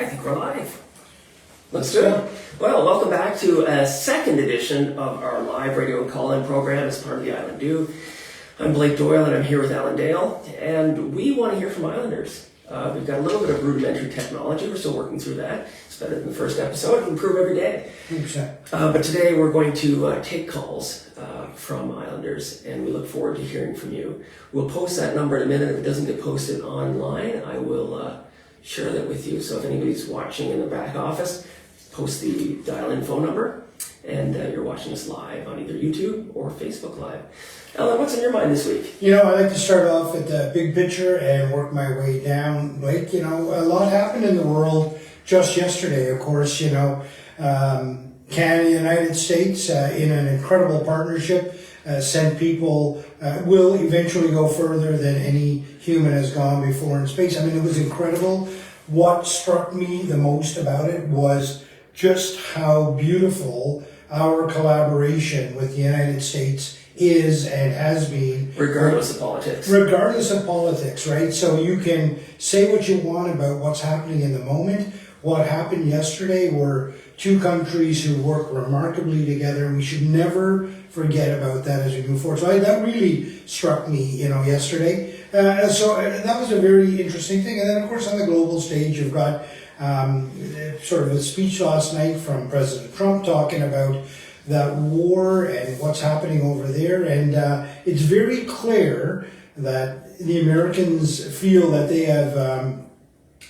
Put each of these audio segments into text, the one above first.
I think we're live. Let's do it. Well, welcome back to a second edition of our live radio and call-in program as part of the Allan Dale. I'm Blake Doyle and I'm here with Allan Dale, and we want to hear from Islanders. We've got a little bit of rudimentary technology. We're still working through that. It's better than the first episode. We improve every day. 100%. But today we're going to take calls from Islanders, and we look forward to hearing from you. We'll post that number in a minute. If it doesn't get posted online, I will share that with you. So if anybody's watching in the back office, post the dial-in phone number, and you're watching us live on either YouTube or Facebook Live. Allan, what's in your mind this week? You know, I like to start off at the big picture and work my way down. Blake, you know, a lot happened in the world just yesterday, of course. You know, Canada, United States, in an incredible partnership, sent people, will eventually go further than any human has gone before in space. I mean, it was incredible. What struck me the most about it was just how beautiful our collaboration with the United States is and has been. Regardless of politics. Regardless of politics, right? So you can say what you want about what's happening in the moment. What happened yesterday were two countries who work remarkably together, and we should never forget about that as we move forward. So that really struck me, you know, yesterday. So that was a very interesting thing. And then, of course, on the global stage, you've got sort of a speech last night from President Trump talking about that war and what's happening over there. And it's very clear that the Americans feel that they have,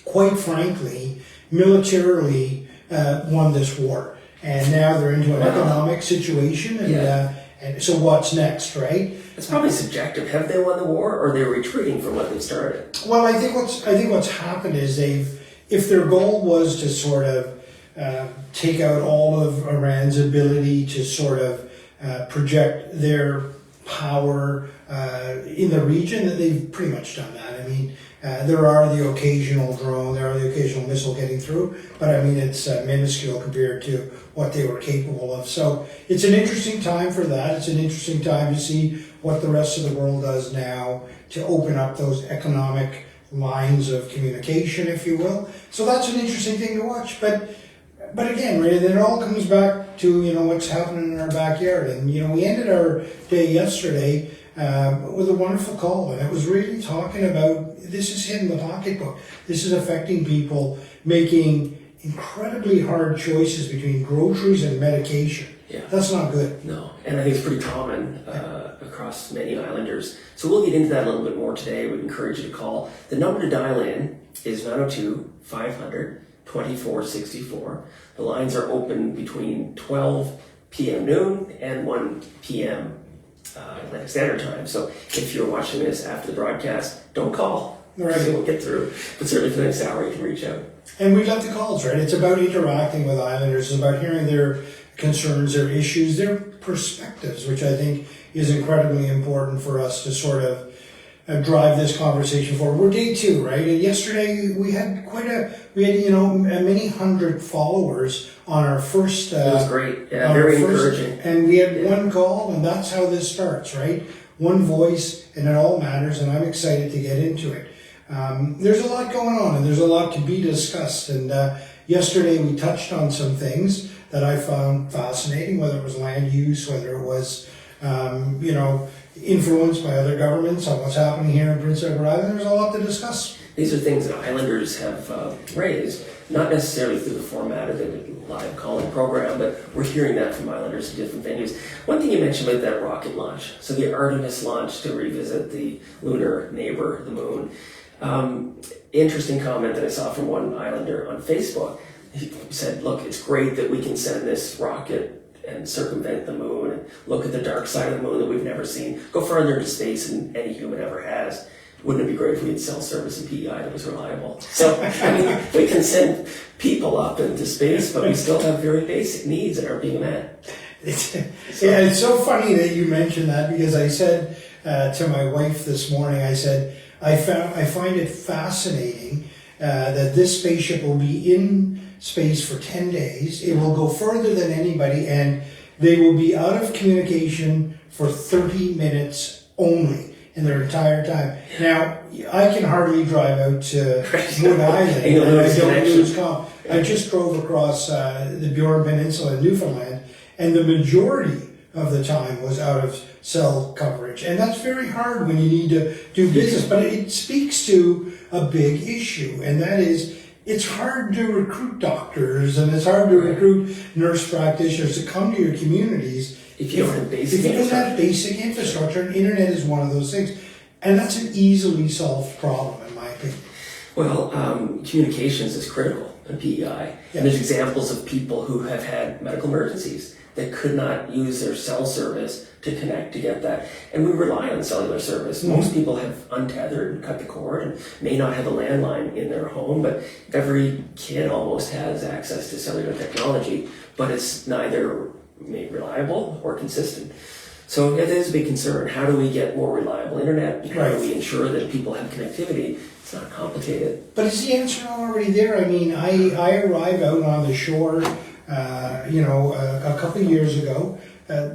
quite frankly, militarily won this war. And now they're into an economic situation. And, and so what's next, right? It's probably subjective. Have they won the war, or are they retreating from what they started? Well, I think what's happened is if their goal was to sort of take out all of Iran's ability to sort of project their power in the region, that they've pretty much done that. I mean, there are the occasional drone, there are the occasional missile getting through, but I mean, it's minuscule compared to what they were capable of. So it's an interesting time for that. It's an interesting time to see what the rest of the world does now to open up those economic lines of communication, if you will. So that's an interesting thing to watch. But again, right, it all comes back to, you know, what's happening in our backyard. And, you know, we ended our day yesterday with a wonderful call, and it was really talking about this is hitting the pocketbook. This is affecting people making incredibly hard choices between groceries and medication. Yeah. That's not good. No, and I think it's pretty common across many Islanders. So we'll get into that a little bit more today. We'd encourage you to call. The number to dial in is 902-500-2464. The lines are open between 12 p.m. noon and 1 p.m. Atlantic Standard Time. So if you're watching this after the broadcast, don't call. Right. So we'll get through. But certainly for the next hour, you can reach out. And we love the calls, right? It's about interacting with Islanders. It's about hearing their concerns, their issues, their perspectives, which I think is incredibly important for us to sort of drive this conversation forward. We're day 2, right? And yesterday we had you know, many hundred followers on our first. It was great. Yeah, very encouraging. And we had one call, and that's how this starts, right? One voice, and it all matters, and I'm excited to get into it. There's a lot going on, and there's a lot to be discussed. And yesterday we touched on some things that I found fascinating, whether it was land use, whether it was, you know, influenced by other governments on what's happening here in Prince Edward Island. There's a lot to discuss. These are things that Islanders have raised, not necessarily through the format of the live call-in program, but we're hearing that from Islanders in different venues. One thing you mentioned about that rocket launch, so the Artemis launch to revisit the lunar neighbor, the moon. Interesting comment that I saw from one Islander on Facebook. He said, look, it's great that we can send this rocket and circumvent the moon and look at the dark side of the moon that we've never seen, go further into space than any human ever has. Wouldn't it be great if we had cell service and PEI that was reliable? So, I mean, we can send people up into space, but we still have very basic needs that aren't being met. It's so funny that you mentioned that, because I said to my wife this morning, I said, I find it fascinating that this spaceship will be in space for 10 days. It will go further than anybody, and they will be out of communication for 30 minutes only. in their entire time. Now, I can hardly drive out to Wood Island And you and I lose don't connection. lose comp. I just drove across the Bjorn Peninsula in Newfoundland, and the majority of the time was out of cell coverage. And that's very hard when you need to do business, but it speaks to a big issue, and that is it's hard to recruit doctors and it's hard to recruit nurse practitioners to come to your communities If you don't have basic if you don't infrastructure. have basic infrastructure, and internet is one of those things. And that's an easily solved problem, in my opinion. Well, communications is critical in PEI. And there's examples of people who have had medical emergencies that could not use their cell service to connect to get that. And we rely on cellular service. Most people have untethered and cut the cord and may not have a landline in their home, but every kid almost has access to cellular technology, but it's neither reliable or consistent. So that is a big concern. How do we get more reliable internet? How do we ensure that people have connectivity? It's not complicated. But is the answer already there? I mean, I arrived out on the shore, a couple of years ago,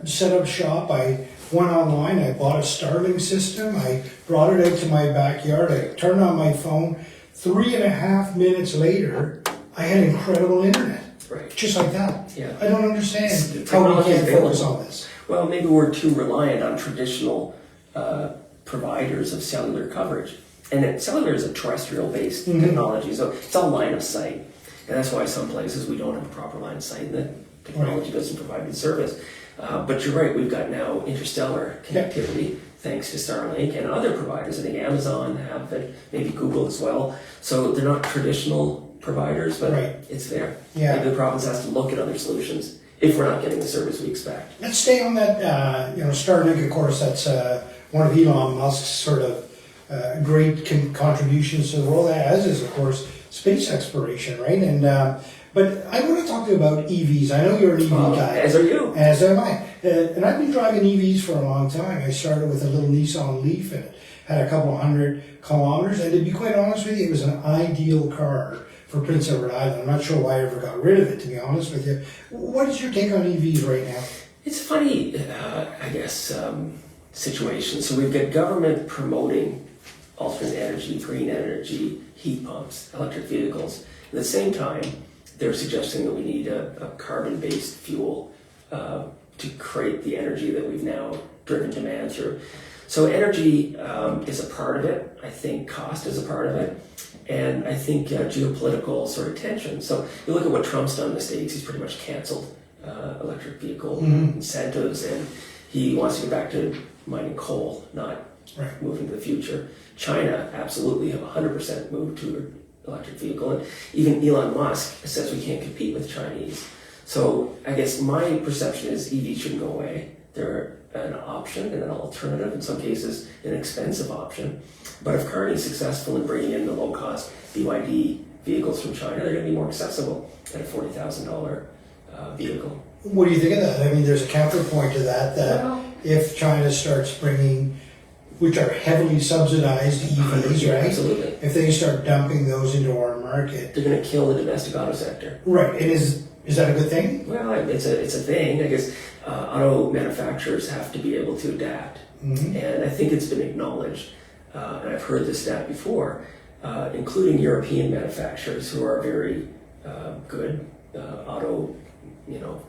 set up shop. I went online, I bought a Starlink system, I brought it out to my backyard, I turned on my phone. 3.5 minutes later, I had incredible internet. Right. Just like that. Yeah. I don't understand how we Technology is can't focus available. on this. Well, maybe we're too reliant on traditional providers of cellular coverage. And cellular is a terrestrial-based technology, so it's all line of sight. And that's why some places we don't have a proper line of sight and the technology doesn't provide good service. But you're right, we've got now interstellar connectivity thanks to Starlink and other providers. I think Amazon have it, maybe Google as well. So they're not traditional providers, but it's there. Yeah. Maybe the province has to look at other solutions if we're not getting the service we expect. Let's stay on that, Starlink, of course, that's one of Elon Musk's sort of great contributions to the world, as is, of course, space exploration, right? And but I want to talk to you about EVs. I know you're an EV guy. As are you. As am I. And I've been driving EVs for a long time. I started with a little Nissan Leaf and it had a couple of 100 kilometers. And to be quite honest with you, it was an ideal car for Prince Edward Island. I'm not sure why I ever got rid of it, to be honest with you. What is your take on EVs right now? It's a funny, situation. So we've got government promoting alternate energy, green energy, heat pumps, electric vehicles. At the same time, they're suggesting that we need a carbon-based fuel to create the energy that we've now driven demand through. So energy is a part of it. I think cost is a part of it. And I think geopolitical sort of tension. So you look at what Trump's done in the States, he's pretty much canceled electric vehicle incentives, and he wants to get back to mining coal, not moving to the future. China absolutely have 100% moved to electric vehicle, and even Elon Musk says we can't compete with Chinese. So I guess my perception is EVs shouldn't go away. They're an option and an alternative, in some cases an expensive option. But if Kearney's successful in bringing in the low-cost BYD vehicles from China, they're going to be more accessible than a $40,000 vehicle. What do you think of that? I mean, there's a counterpoint to that if China starts bringing, which are heavily subsidized EVs, right? Absolutely. If they start dumping those into our market, They're going to kill the domestic auto sector. right? And is that a good thing? Well, it's a thing. I guess auto manufacturers have to be able to adapt, and I think it's been acknowledged. And I've heard this stat before, including European manufacturers who are very good auto,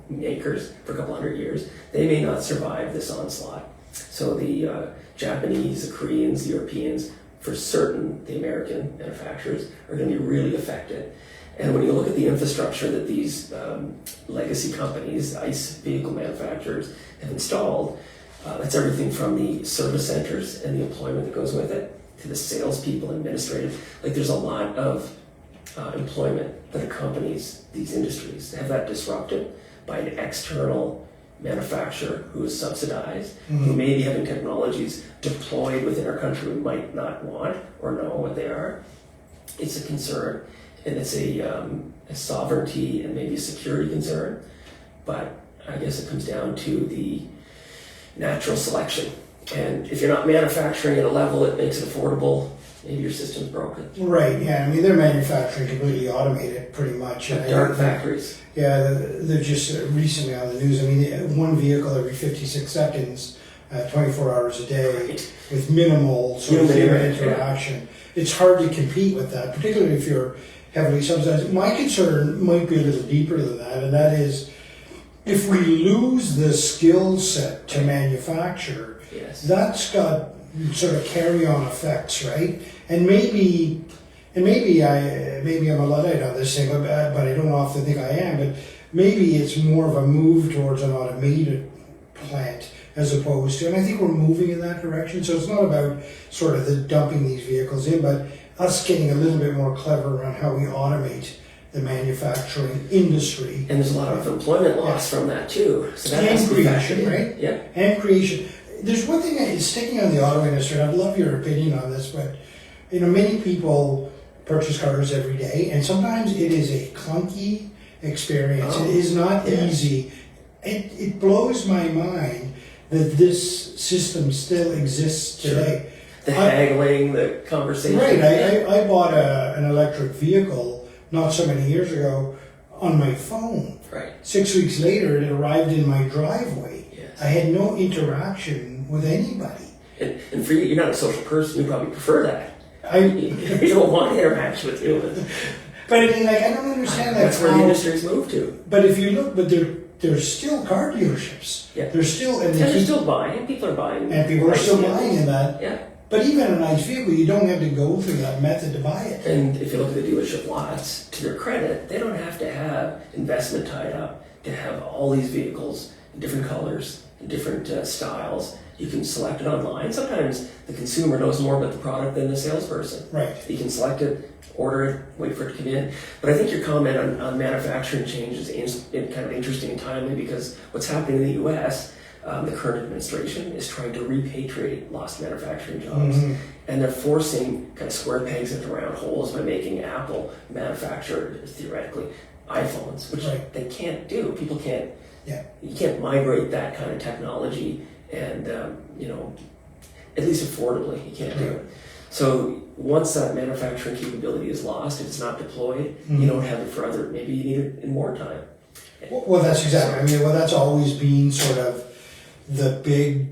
makers for a couple hundred years. They may not survive this onslaught. So the Japanese, the Koreans, the Europeans, for certain, the American manufacturers are going to be really affected. And when you look at the infrastructure that these legacy companies, ICE vehicle manufacturers, have installed, that's everything from the service centers and the employment that goes with it, to the salespeople, administrative. Like there's a lot of employment that accompanies these industries. To have that disrupted by an external manufacturer who is subsidized, who may be having technologies deployed within our country we might not want or know what they are, it's a concern. And it's a sovereignty and maybe a security concern. But I guess it comes down to the natural selection. And if you're not manufacturing at a level that makes it affordable, maybe your system's broken. Right, yeah. I mean, they're manufacturing completely automated, pretty much. Dark factories. Yeah, they're just recently on the news. I mean, one vehicle every 56 seconds 24 hours a day Right. with minimal sort of Human human interaction. It's hard to compete with that, particularly if you're heavily subsidized. My concern might be a little deeper than that, and that is if we lose the skill set to manufacture, Yes. that's got sort of carry-on effects, right? And maybe I'm a Luddite on this thing, but I don't often think I am. But maybe it's more of a move towards an automated plant as opposed to, and I think we're moving in that direction. So it's not about sort of the dumping these vehicles in, but us getting a little bit more clever around how we automate the manufacturing industry. And there's a lot of employment loss from that too. So that has And to be factored creation, in. right? Yeah. And creation. There's one thing that is sticking on the auto industry, and I'd love your opinion on this, but many people purchase cars every day, and sometimes it is a clunky experience. Oh, it is not yeah. easy. It blows my mind that this system still exists today. The haggling, the conversation. Right. I bought an electric vehicle not so many years ago on my phone. Right. 6 weeks later, it arrived in my driveway. Yes. I had no interaction with anybody. And for you, you're not a social person. You probably prefer that. I, You don't want interaction with humans. but I mean, like, I don't understand that. That's where the industry's moved to. But if you look, but there's still car dealerships. Yeah. There's still, and They're still buying. People are buying. and people are nice still vehicles. buying in that. Yeah. But even a nice vehicle, you don't have to go through that method to buy it. And if you look at the dealership lots, to their credit, they don't have to have investment tied up to have all these vehicles in different colors, in different styles. You can select it online. Sometimes the consumer knows more about the product than the salesperson. Right. You can select it, order it, wait for it to come in. But I think your comment on manufacturing change is kind of interesting and timely because what's happening in the U.S., the current administration is trying to repatriate lost manufacturing jobs. Mm-hmm. And they're forcing kind of square pegs into round holes by making Apple manufacture, theoretically, iPhones, which Right. they can't do. People can't, Yeah. you can't migrate that kind of technology and, at least affordably, you can't do it. So once that manufacturing capability is lost, if it's not deployed, Mm-hmm. you don't have it for other, maybe you need it in more time. Well, that's exactly. I mean, that's always been sort of the big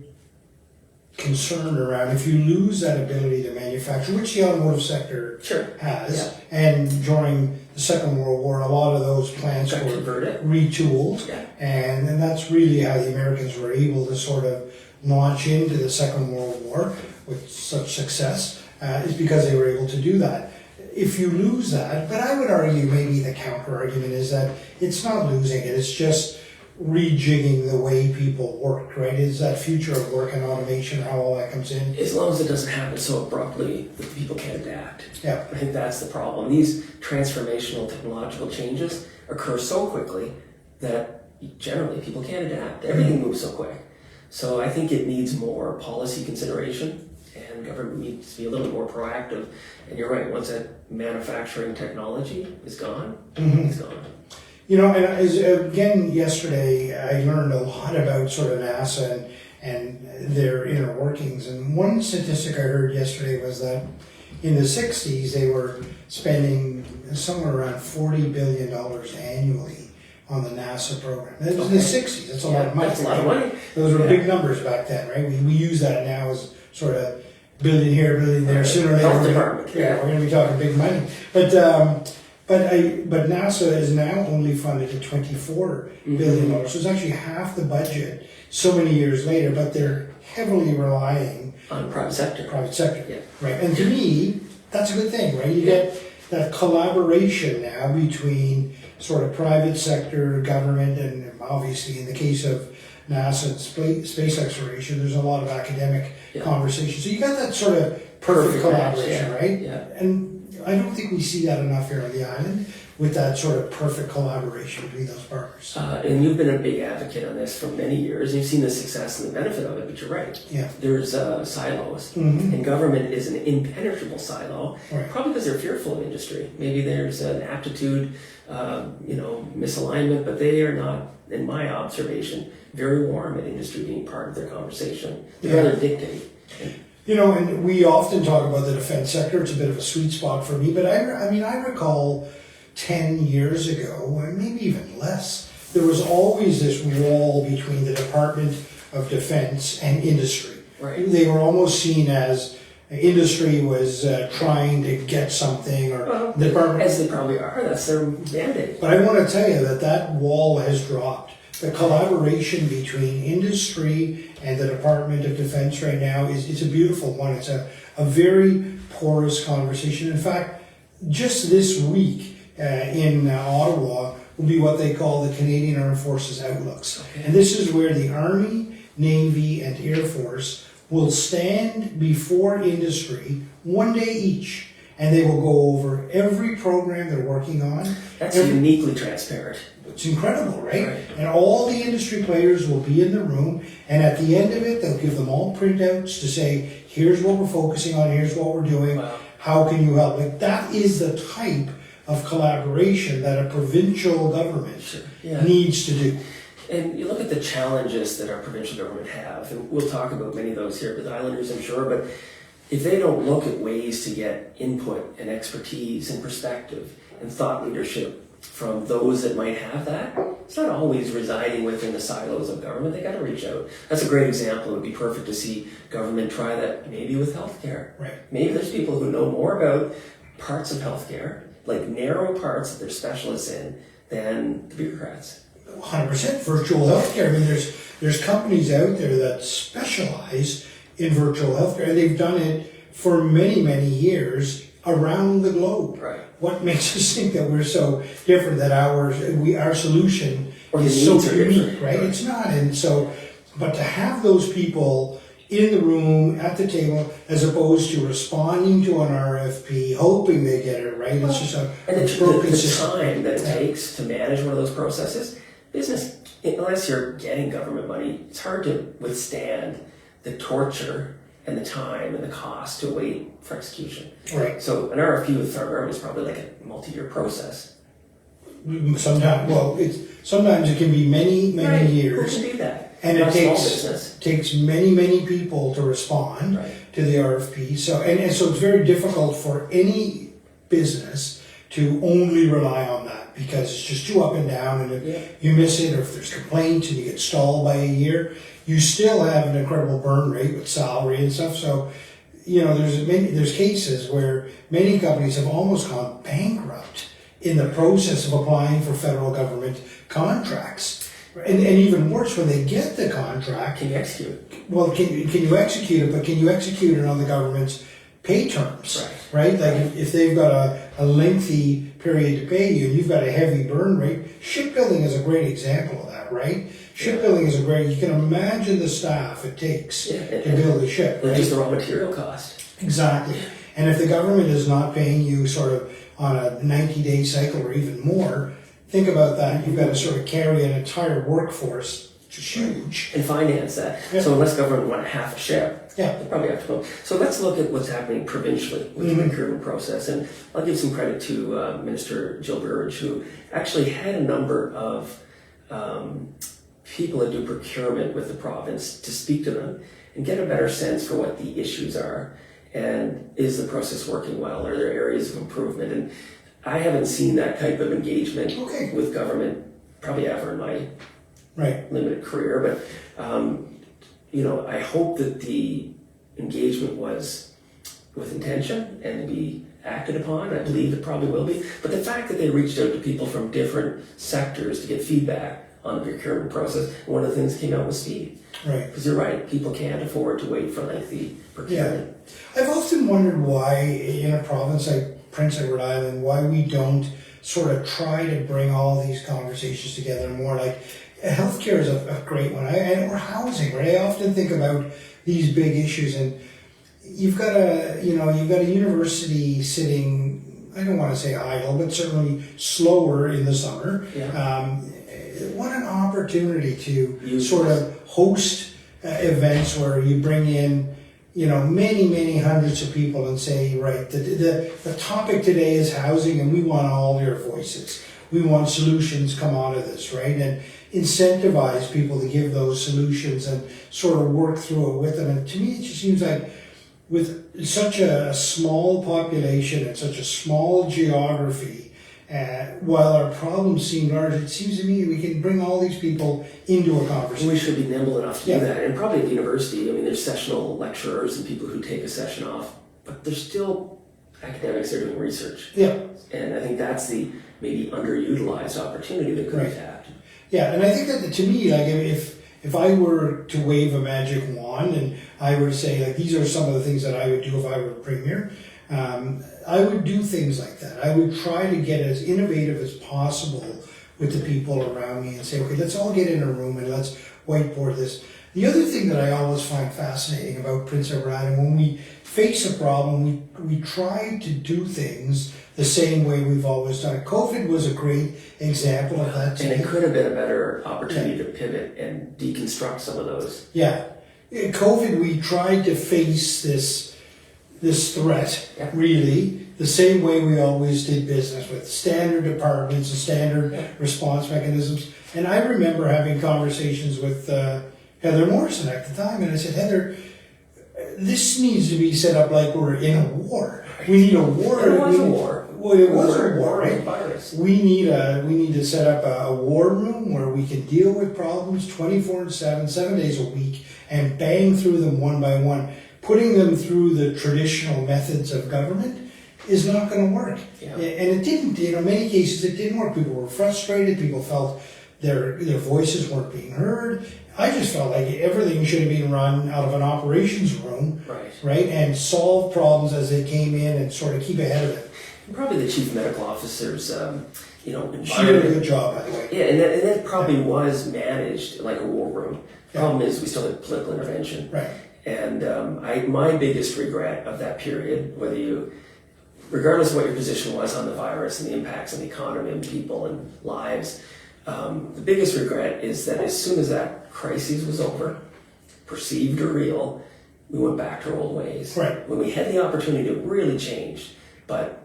concern around if you lose that ability to manufacture, which the automotive sector Sure. has, Yeah. and during the Second World War, a lot of those plants Got were converted. retooled, Yeah. and that's really how the Americans were able to sort of launch into the Second World War with such success, is because they were able to do that. If you lose that, but I would argue maybe the counter argument is that it's not losing it, it's just rejigging the way people work, right? Is that future of work and automation, how all that comes in? As long as it doesn't happen so abruptly that people can't adapt. Yeah. I think that's the problem. These transformational technological changes occur so quickly that generally people can't adapt. Everything moves so quick. So I think it needs more policy consideration and government needs to be a little more proactive. And you're right, once that manufacturing technology is gone, it's gone. And again, yesterday I learned a lot about sort of NASA and their inner workings. And one statistic I heard yesterday was that in the 60s they were spending somewhere around $40 billion annually on the NASA program. That was in the 60s. That's a lot of money. That's a lot of money. Those were big numbers back then, right? We use that now as sort of billion here, billion there. Sooner or later, Health department. we're going to be talking big money. But NASA is now only funded at $24 billion. So it's actually half the budget so many years later, but they're heavily relying On private sector. private sector. Yeah. Right. And to me, that's a good thing, right? You get that collaboration now between sort of private sector, government, and obviously in the case of NASA and space exploration, there's a lot of academic conversation. So you got that sort of perfect collaboration, match, right? Yeah. And I don't think we see that enough here on the island with that sort of perfect collaboration between those partners. And you've been a big advocate on this for many years. You've seen the success and the benefit of it, but you're right. Yeah. There's silos, and government is an impenetrable silo, Right. probably because they're fearful of industry. Maybe there's an aptitude, misalignment, but they are not, in my observation, very warm at industry being part of their conversation. They'd rather dictate. And we often talk about the defense sector. It's a bit of a sweet spot for me, but I recall 10 years ago, or maybe even less, there was always this wall between the Department of defense and industry. Right. They were almost seen as industry was trying to get something, or the department. As they probably are, that's their mandate. But I want to tell you that wall has dropped. The collaboration between industry and the Department of Defense right now is a beautiful one. It's a very porous conversation. In fact, just this week in Ottawa will be what they call the Canadian Armed Forces Outlooks. Okay. And this is where the Army, Navy, and Air Force will stand before industry one day each, and they will go over every program they're working on. That's uniquely transparent. It's incredible, right? Right. And all the industry players will be in the room, and at the end of it, they'll give them all printouts to say, here's what we're focusing on, here's what we're doing, Wow. how can you help? Like, that is the type of collaboration that a provincial government needs to do. And you look at the challenges that our provincial government have, and we'll talk about many of those here with Islanders, I'm sure, but if they don't look at ways to get input and expertise and perspective and thought leadership from those that might have that, it's not always residing within the silos of government. They got to reach out. That's a great example. It would be perfect to see government try that maybe with healthcare. Right. Maybe there's people who know more about parts of healthcare, like narrow parts that they're specialists in, than the bureaucrats. 100% virtual healthcare. I mean, there's companies out there that specialize in virtual healthcare, and they've done it for many, many years around the globe. Right. What makes us think that we're so different, that our solution Or the is so needs are unique, different. right? It's not. And so, but to have those people in the room at the table, as opposed to responding to an RFP, hoping they get it right, it's just a And broken the system. time that it takes to manage one of those processes, business, unless you're getting government money, it's hard to withstand the torture and the time and the cost to wait for execution. Right. So an RFP with federal government is probably like a multi-year process. Sometimes it can be many years. Who can do that? And Not it small business. takes many people to respond Right. to the RFP. So so it's very difficult for any business to only rely on that, because it's just too up and down, and if you miss it, or if there's complaints and you get stalled by a year, you still have an incredible burn rate with salary and stuff. So, there's cases where many companies have almost gone bankrupt in the process of applying for federal government contracts. And even worse, when they get the contract, Can you execute? well, can you execute it? But can you execute it on the government's pay terms? Right? Like if they've got a lengthy period to pay you, and you've got a heavy burn rate. Shipbuilding is a great example of that, right? Shipbuilding is you can imagine the staff it takes to build a ship. And Right? just the raw material cost. Exactly. And if the government is not paying you sort of on a 90-day cycle or even more, think about that. You've got to sort of carry an entire workforce, which is huge. And finance that. Yeah. So unless government want half a ship, Yeah. they probably have to go. So let's look at what's happening provincially with the procurement process. And I'll give some credit to Minister Jill Burridge, who actually had a number of people that do procurement with the province to speak to them and get a better sense for what the issues are. And is the process working well? Are there areas of improvement? And I haven't seen that type of engagement with government probably ever in my limited career. But, I hope that the engagement was with intention and to be acted upon. I believe it probably will be. But the fact that they reached out to people from different sectors to get feedback on the procurement process, one of the things that came out was speed. Right. Because you're right, people can't afford to wait for lengthy procurement. Yeah. I've often wondered why in a province like Prince Edward Island, why we don't sort of try to bring all these conversations together more. Like healthcare is a great one, or housing, right? I often think about these big issues, and you've got a university sitting, I don't want to say idle, but certainly slower in the summer. Yeah. What an opportunity to sort of host events where you bring in, many hundreds of people and say, right, the topic today is housing, and we want all your voices. We want solutions come out of this, right? And incentivize people to give those solutions and sort of work through it with them. And to me, it just seems like with such a small population and such a small geography, while our problems seem large, it seems to me we can bring all these people into a conversation. We should be nimble enough to Yeah. do that. And probably at the university, I mean, there's sessional lecturers and people who take a session off, but there's still academics that are doing research. Yeah. And I think that's the maybe underutilized opportunity that could be Right. tapped. Yeah, and I think that to me, like if I were to wave a magic wand and I were to say like these are some of the things that I would do if I were premier, I would do things like that. I would try to get as innovative as possible with the people around me and say, okay, let's all get in a room and let's whiteboard this. The other thing that I always find fascinating about Prince Edward Island, when we face a problem, we try to do things the same way we've always done it. COVID was a great example of that. And it could have been a better opportunity to pivot and deconstruct some of those. Yeah. In COVID, we tried to face this threat, really, the same way we always did business, with standard departments and standard response mechanisms. And I remember having conversations with Heather Morrison at the time, and I said, Heather, this needs to be set up like we're in a war. We need a war. It was a war. Well, it was a war, with right? virus. We need to set up a war room where we can deal with problems 24/7, 7 days a week, and bang through them one by one. Putting them through the traditional methods of government is not going to work. Yeah. And it didn't. In many cases, it didn't work. People were frustrated. People felt their voices weren't being heard. I just felt like everything should have been run out of an operations room, right, and solve problems as they came in and sort of keep ahead of it. Probably the chief medical officer's, She did a environment. good job, by the way. Yeah, and that probably was managed like a war room. The problem is we still had political intervention. Right. And my biggest regret of that period, regardless of what your position was on the virus and the impacts on the economy and people and lives, the biggest regret is that as soon as that crisis was over, perceived or real, we went back to our old ways. Right. When we had the opportunity to really change, but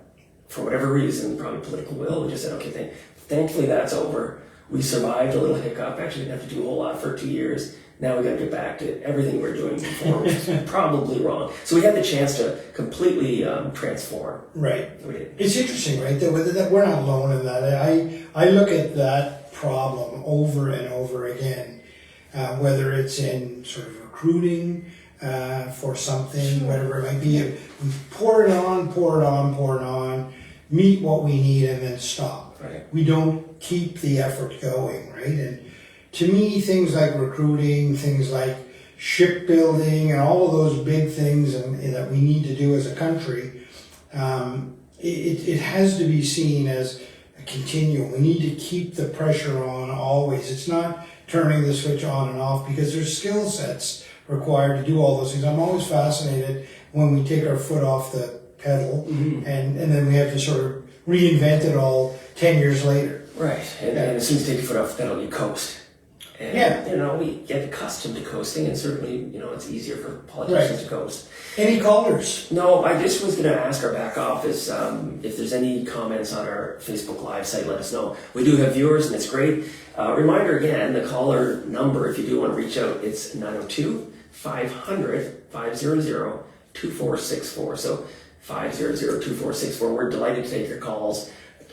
for whatever reason, probably political will, we just said, okay, thankfully that's over. We survived a little hiccup, actually didn't have to do a whole lot for 2 years. Now we got to get back to everything we were doing before, which was probably wrong. So we had the chance to completely transform. Right. We did. It's interesting, right? That we're not alone in that. I look at that problem over and over again, whether it's in sort of recruiting for something, whatever it might be. We pour it on, meet what we need, and then stop. Right. We don't keep the effort going, right? And to me, things like recruiting, things like shipbuilding, and all of those big things and that we need to do as a country, it has to be seen as a continuum. We need to keep the pressure on always. It's not turning the switch on and off, because there's skill sets required to do all those things. I'm always fascinated when we take our foot off the pedal and then we have to sort of reinvent it all 10 years later. Right. And as soon as you take your foot off the pedal, you coast. And, we get accustomed to coasting, and certainly, it's easier for politicians to coast. Any callers? No, I just was going to ask our back office if there's any comments on our Facebook Live site, let us know. We do have viewers, and it's great. Reminder again, the caller number, if you do want to reach out, it's 902-500-500-2464. So 500-2464. We're delighted to take your calls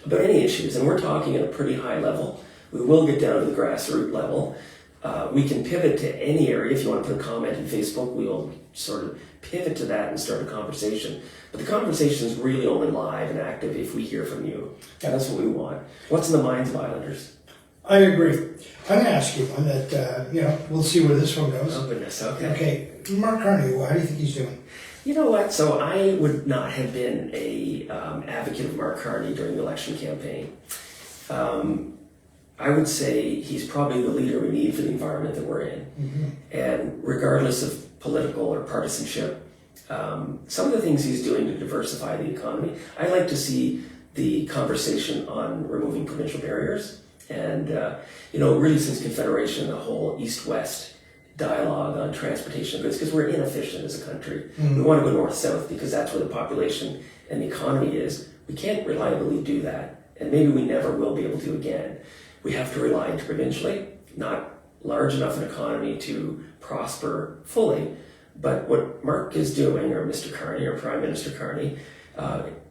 about any issues, and we're talking at a pretty high level. We will get down to the grassroots level. We can pivot to any area. If you want to put a comment in Facebook, we will sort of pivot to that and start a conversation. But the conversation is really only live and active if we hear from you. And that's what we want. What's in the minds of Islanders? I agree. I'm going to ask you one that, we'll see where this one goes. Oh, goodness. Okay. Okay. Mark Carney, how do you think he's doing? You know what? So I would not have been a advocate of Mark Carney during the election campaign. I would say he's probably the leader we need for the environment that we're in. And regardless of political or partisanship, some of the things he's doing to diversify the economy, I'd like to see the conversation on removing provincial barriers. And, really since Confederation, the whole East-West dialogue on transportation of goods, because we're inefficient as a country. We want to go north-south because that's where the population and the economy is. We can't reliably do that, and maybe we never will be able to again. We have to rely interprovincially, not large enough an economy to prosper fully. But what Mark is doing, or Mr. Carney, or Prime Minister Carney,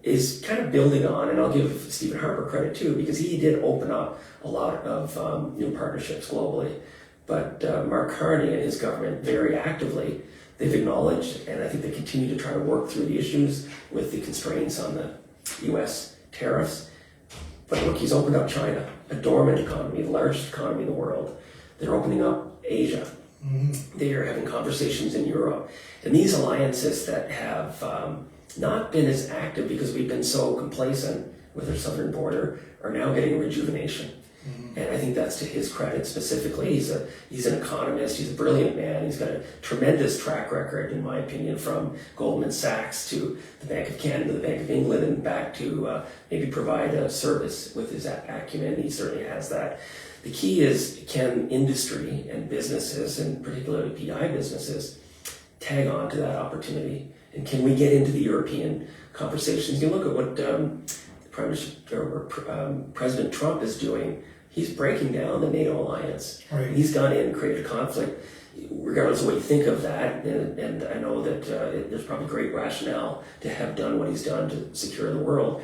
is kind of building on, and I'll give Stephen Harper credit too, because he did open up a lot of new partnerships globally. But Mark Carney and his government very actively, they've acknowledged, and I think they continue to try to work through the issues with the constraints on the U.S. tariffs. But look, he's opened up China, a dormant economy, the largest economy in the world. They're opening up Asia. They are having conversations in Europe. And these alliances that have not been as active because we've been so complacent with our southern border are now getting rejuvenation. And I think that's to his credit specifically. He's an economist, he's a brilliant man, he's got a tremendous track record, in my opinion, from Goldman Sachs to the Bank of Canada, the Bank of England, and back to maybe provide a service with his acumen. He certainly has that. The key is, can industry and businesses, and particularly PI businesses, tag on to that opportunity? And can we get into the European conversations? You look at what President Trump is doing. He's breaking down the NATO alliance. Right. He's gone in and created conflict. Regardless of what you think of that, and I know that there's probably great rationale to have done what he's done to secure the world,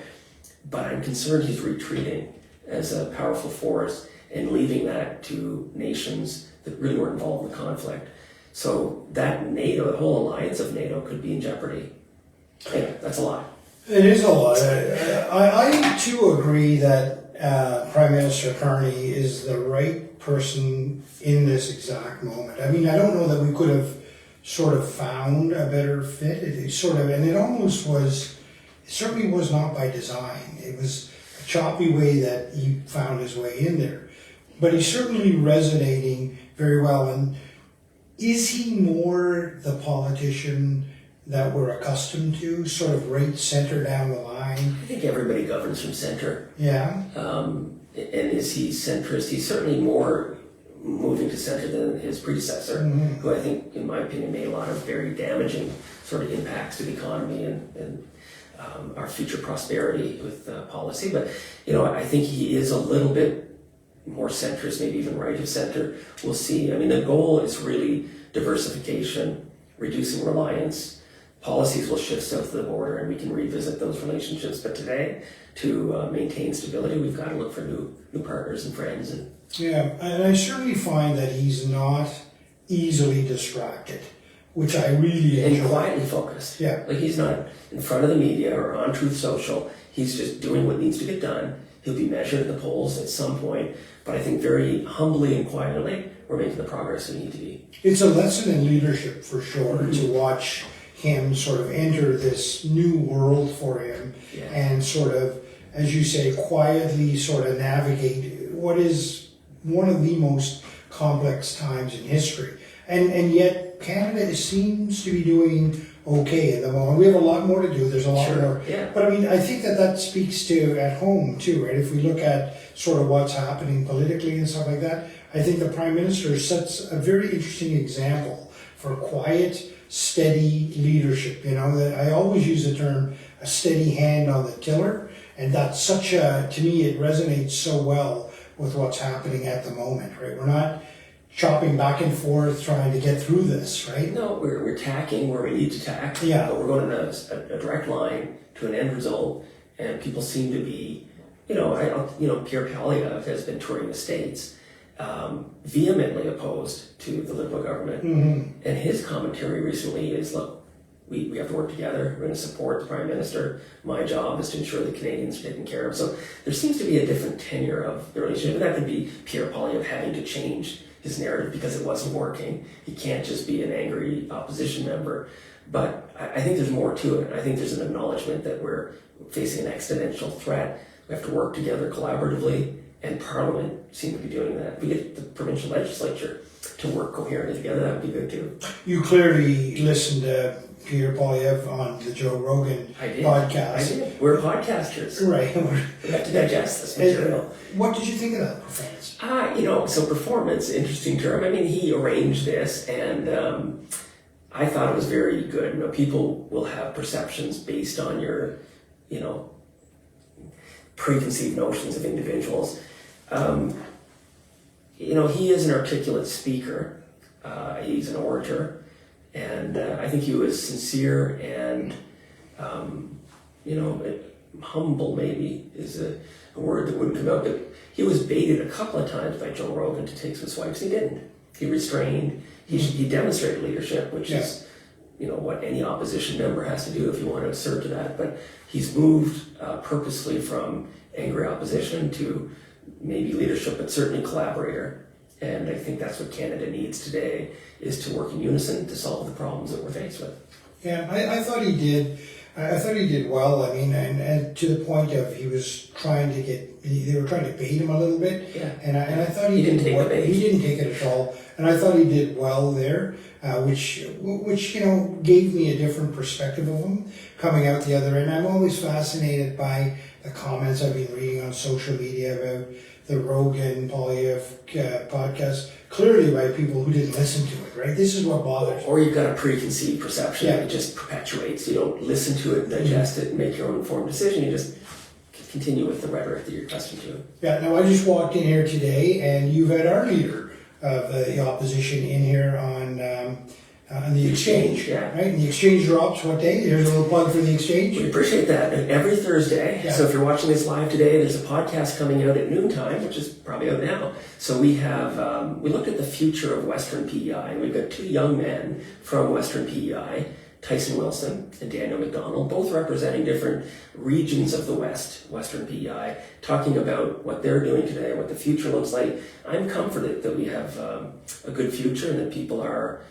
but I'm concerned he's retreating as a powerful force and leaving that to nations that really weren't involved in the conflict. So that NATO, the whole alliance of NATO, could be in jeopardy. Yeah, that's a lot. It is a lot. I too agree that Prime Minister Carney is the right person in this exact moment. I mean, I don't know that we could have sort of found a better fit. It certainly was not by design. It was a choppy way that he found his way in there. But he's certainly resonating very well. And is he more the politician that we're accustomed to, sort of right center down the line? I think everybody governs from center. Yeah. And is he centrist? He's certainly more moving to center than his predecessor, who I think, in my opinion, made a lot of very damaging sort of impacts to the economy and our future prosperity with policy. But, I think he is a little bit more centrist, maybe even right of center. We'll see. I mean, the goal is really diversification, reducing reliance. Policies will shift south of the border and we can revisit those relationships. But today, to maintain stability, we've got to look for new partners and friends. Yeah, and I certainly find that he's not easily distracted, which I really enjoy. And quietly focused. Yeah. Like, he's not in front of the media or on Truth Social. He's just doing what needs to get done. He'll be measured at the polls at some point. But I think very humbly and quietly, we're making the progress we need to be. It's a lesson in leadership for sure, to watch him sort of enter this new world for him and sort of, as you say, quietly sort of navigate what is one of the most complex times in history. And yet Canada seems to be doing okay at the moment. We have a lot more to do. There's a lot more. Yeah. But I mean, I think that speaks to at home too, right? If we look at sort of what's happening politically and stuff like that, I think the Prime Minister sets a very interesting example for quiet, steady leadership. That I always use the term a steady hand on the tiller, and that's to me, it resonates so well with what's happening at the moment, right? We're not chopping back and forth trying to get through this, right? No, we're tacking where we need to tack, but we're going in a direct line to an end result, and people seem to be, Pierre Poilievre has been touring the States, vehemently opposed to the Liberal government, and his commentary recently is, look, we have to work together, we're going to support the Prime Minister, my job is to ensure the Canadians are taken care of. So there seems to be a different tenure of the relationship, and that could be Pierre Poilievre having to change his narrative because it wasn't working. He can't just be an angry opposition member. But I think there's more to it. I think there's an acknowledgement that we're facing an existential threat. We have to work together collaboratively, and Parliament seems to be doing that. If we get the provincial legislature to work coherently together, that would be good too. You clearly listened to Pierre Poilievre on the Joe Rogan podcast. I did. We're podcasters. Right. We have to digest this material. What did you think of that performance? So performance, interesting term. I mean, he arranged this, and I thought it was very good. People will have perceptions based on your, preconceived notions of individuals. He is an articulate speaker. He's an orator. And I think he was sincere and humble maybe is a word that wouldn't come out, but he was baited a couple of times by Joe Rogan to take some swipes. He didn't. He restrained. He demonstrated leadership, which is, what any opposition member has to do if you want to assert to that. But he's moved purposely from angry opposition to maybe leadership, but certainly collaborator. And I think that's what Canada needs today, is to work in unison to solve the problems that we're faced with. Yeah, I thought he did. I thought he did well. I mean, and to the point of they were trying to bait him a little bit. Yeah. And I thought he didn't did take well. the bait. He didn't take it at all. And I thought he did well there, which gave me a different perspective of him coming out the other end. I'm always fascinated by the comments I've been reading on social media about the Rogan Polyev podcast, clearly by people who didn't listen to it, right? This is what bothers me. Or you've got a preconceived perception Yeah. that just perpetuates. You don't listen to it, digest it, and make your own informed decision. You just continue with the rhetoric that you're accustomed to. Yeah, now I just walked in here today, and you've had our leader of the opposition in here on the exchange, yeah. right? And the exchange drops what day? Here's a little plug for the exchange. We appreciate that. Every Thursday. Yeah. So if you're watching this live today, there's a podcast coming out at noontime, which is probably out now. So we have, we looked at the future of Western PEI. We've got two young men from Western PEI, Tyson Wilson and Daniel McDonald, both representing different regions of the Western PEI, talking about what they're doing today, what the future looks like. I'm comforted that we have a good future and that people are,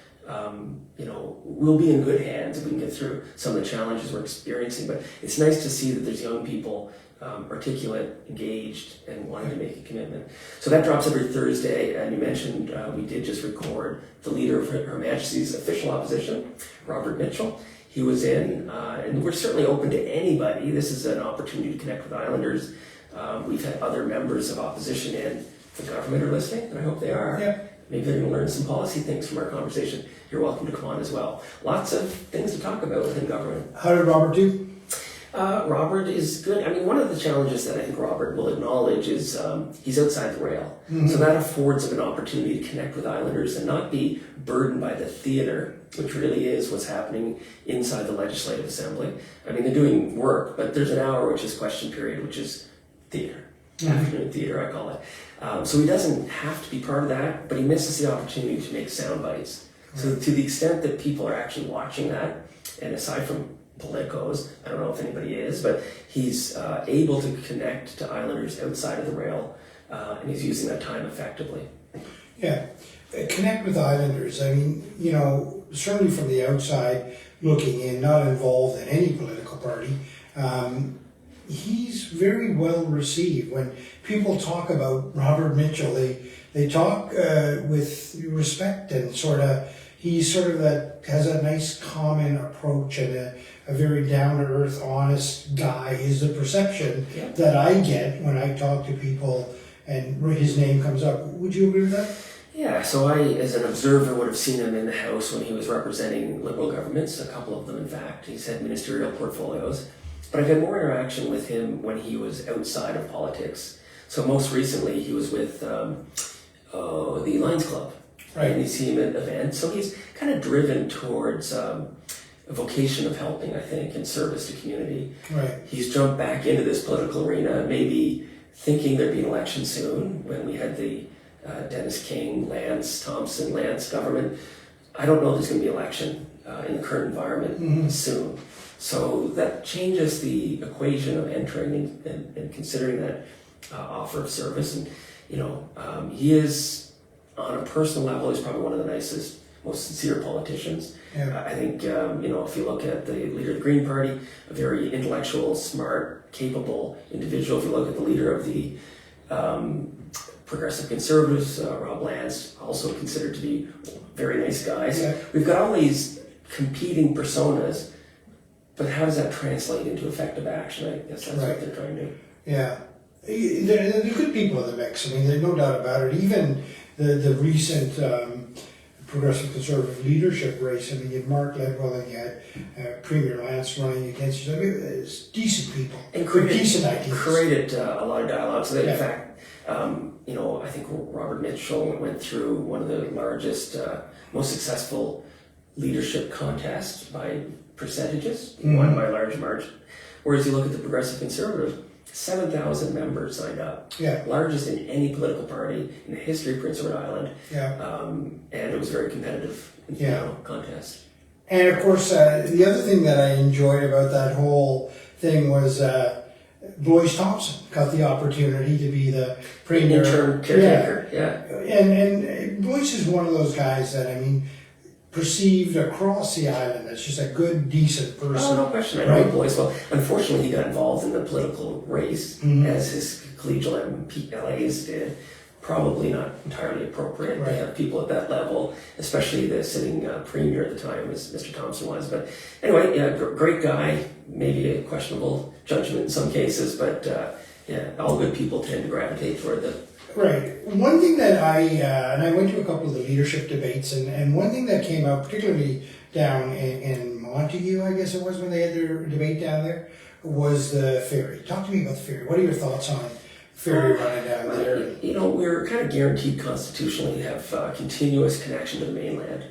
we'll be in good hands if we can get through some of the challenges we're experiencing. But it's nice to see that there's young people articulate, engaged, and wanting to make a commitment. So that drops every Thursday, and you mentioned we did just record the leader of Her Majesty's official opposition, Robert Mitchell. He was in, and we're certainly open to anybody. This is an opportunity to connect with Islanders. We've had other members of opposition in. The government are listening, and I hope they are. Yeah. Maybe they're going to learn some policy things from our conversation. You're welcome to come on as well. Lots of things to talk about within government. How did Robert do? Robert is good. I mean, one of the challenges that I think Robert will acknowledge is he's outside the rail. Mm-hmm. So that affords him an opportunity to connect with Islanders and not be burdened by the theater, which really is what's happening inside the Legislative Assembly. I mean, they're doing work, but there's an hour which is question period, which is theater. Mm-hmm. Afternoon theater, I call it. So he doesn't have to be part of that, but he misses the opportunity to make sound bites. Right. So to the extent that people are actually watching that, and aside from politicos, I don't know if anybody is, but he's able to connect to Islanders outside of the rail, and he's using that time effectively. Yeah, connect with Islanders. I mean, certainly from the outside looking in, not involved in any political party, he's very well received. When people talk about Robert Mitchell, they talk with respect and he's has a nice common approach and a very down-to-earth, honest guy is the perception that I get when I talk to people and his name comes up. Would you agree with that? Yeah, so I, as an observer, would have seen him in the House when he was representing Liberal governments, a couple of them in fact. He's had ministerial portfolios. But I've had more interaction with him when he was outside of politics. So most recently he was with the Lions Club. Right. And you see him at events. So he's kind of driven towards a vocation of helping, I think, and service to community. Right. He's jumped back into this political arena, maybe thinking there'd be an election soon when we had the Dennis King, Lance Thompson, Lance government. I don't know if there's going to be an election in the current environment soon. So that changes the equation of entering and considering that offer of service. And, he is, on a personal level, he's probably one of the nicest, most sincere politicians. Yeah. I think, if you look at the leader of the Green Party, a very intellectual, smart, capable individual. If you look at the leader of the Progressive Conservatives, Rob Lance, also considered to be very nice guys. Yeah. We've got all these competing personas, but how does that translate into effective action? I guess that's what they're trying to do. Yeah. There are good people in the mix. I mean, there's no doubt about it. Even the recent Progressive Conservative leadership race, I mean, you had Mark Ledwell and you had Premier Lance running against each other. It's decent people. And decent ideas. Created a lot of dialogue. So that, in fact, I think Robert Mitchell went through one of the largest, most successful leadership contests by percentages. He won by a large margin. Whereas you look at the Progressive Conservative, 7,000 members signed up. Yeah. Largest in any political party in the history of Prince Edward Island. Yeah. And it was very competitive in the contest. And of course, the other thing that I enjoyed about that whole thing was Boyce Thompson got the opportunity to be the premier. Interim caretaker, yeah. And Boyce is one of those guys that, I mean, perceived across the island as just a good, decent person. Oh, no question. I know Boyce well. Unfortunately, he got involved in the political race as his collegial MPLAs did. Probably not entirely appropriate to have people at that level, especially the sitting premier at the time, as Mr. Thompson was. But anyway, yeah, great guy. Maybe a questionable judgment in some cases, but all good people tend to gravitate toward the. Right. One thing that and I went to a couple of the leadership debates, and one thing that came out, particularly down in Montague, I guess it was when they had their debate down there, was the ferry. Talk to me about the ferry. What are your thoughts on ferry running down there? You know, we're kind of guaranteed constitutionally to have continuous connection to the mainland.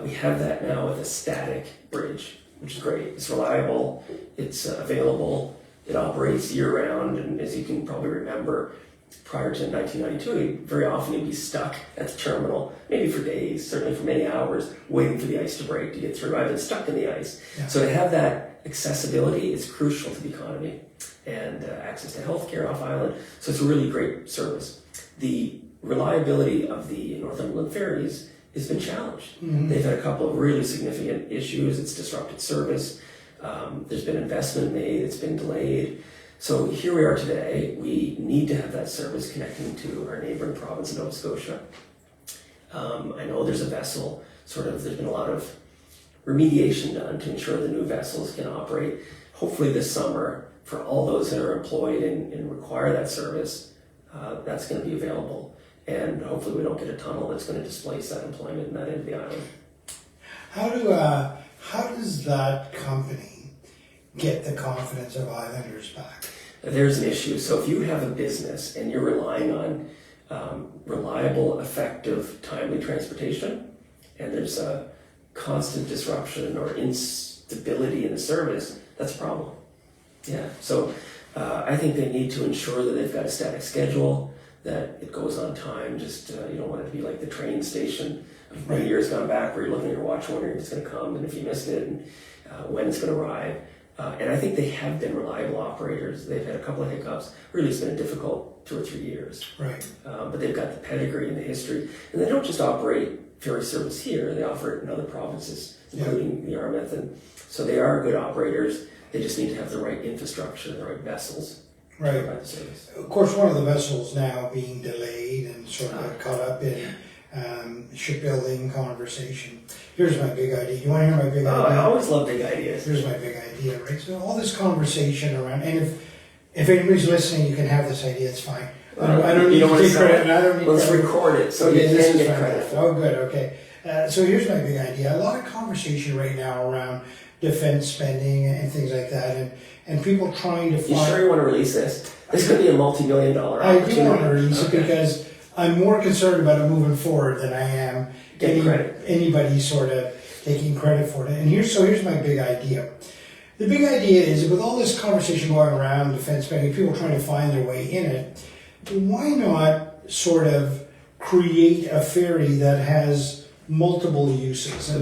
We have that now with a static bridge, which is great. It's reliable, it's available, it operates year-round, and as you can probably remember, prior to 1992, very often you'd be stuck at the terminal, maybe for days, certainly for many hours, waiting for the ice to break to get through. I've been stuck in the ice. Yeah. So to have that accessibility is crucial to the economy and access to healthcare off island. So it's a really great service. The reliability of the Northumberland ferries has been challenged. They've had a couple of really significant issues. It's disrupted service. There's been investment made. It's been delayed. So here we are today. We need to have that service connecting to our neighboring province of Nova Scotia. I know there's a vessel, there's been a lot of remediation done to ensure the new vessels can operate. Hopefully this summer, for all those that are employed and require that service, that's going to be available. And hopefully we don't get a tunnel that's going to displace that employment in that end of the island. How does that company get the confidence of islanders back? There's an issue. So if you have a business and you're relying on reliable, effective, timely transportation, and there's a constant disruption or instability in the service, that's a problem. Yeah. So I think they need to ensure that they've got a static schedule, that it goes on time. Just you don't want it to be like the train station of many years gone back where you're looking at your watch wondering if it's going to come and if you missed it and when it's going to arrive. And I think they have been reliable operators. They've had a couple of hiccups. Really, it's been a difficult 2 or 3 years. Right. But they've got the pedigree and the history. And they don't just operate ferry service here. They offer it in other provinces, including the Yarmouth. And so they are good operators. They just need to have the right infrastructure, the right vessels to provide the service. Of course, one of the vessels now being delayed and sort of caught up in shipbuilding conversation. Here's my big idea. You want to hear my big idea? I always love big ideas. Here's my big idea, right? So all this conversation around, and if anybody's listening, you can have this idea. It's fine. I don't need to take credit. Let's record it so you can get credit. Oh, good. Okay. So here's my big idea. A lot of conversation right now around defense spending and things like that, and people trying to find. You sure you want to release this? This could be a multi-million-dollar opportunity. I do want to release it because I'm more concerned about it moving forward than I am anybody sort of taking credit for it. And here's my big idea. The big idea is, with all this conversation going around defense spending, people trying to find their way in it, why not sort of create a ferry that has multiple uses?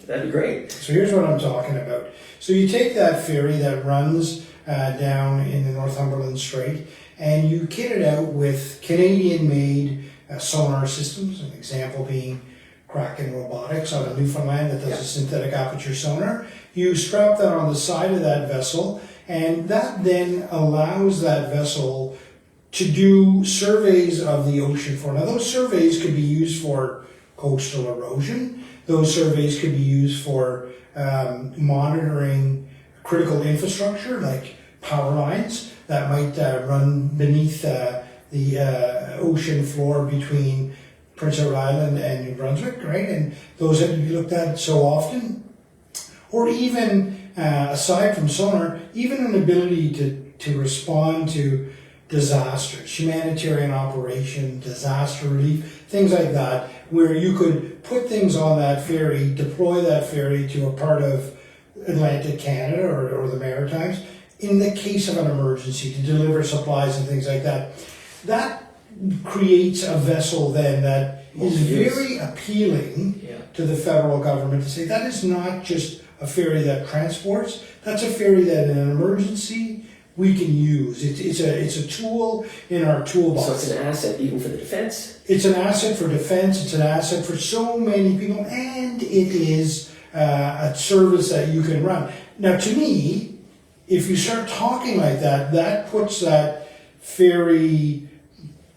That'd be great. So here's what I'm talking about. So you take that ferry that runs down in the Northumberland Strait, and you kit it out with Canadian-made sonar systems, an example being Kraken Robotics out of Newfoundland that does a synthetic aperture sonar. You strap that on the side of that vessel, and that then allows that vessel to do surveys of the ocean floor. Now those surveys could be used for coastal erosion. Those surveys could be used for monitoring critical infrastructure like power lines that might run beneath the ocean floor between Prince Edward Island and New Brunswick, right? And those have to be looked at so often. Or even, aside from sonar, even an ability to respond to disasters, humanitarian operation, disaster relief, things like that, where you could put things on that ferry, deploy that ferry to a part of Atlantic Canada or the Maritimes, in the case of an emergency, to deliver supplies and things like that. That creates a vessel then that is very appealing to the federal government to say that is not just a ferry that transports, that's a ferry that in an emergency we can use. It's a tool in our toolbox. So it's an asset even for the defense? It's an asset for defense, it's an asset for so many people, and it is a service that you can run. Now to me, if you start talking like that, that puts that ferry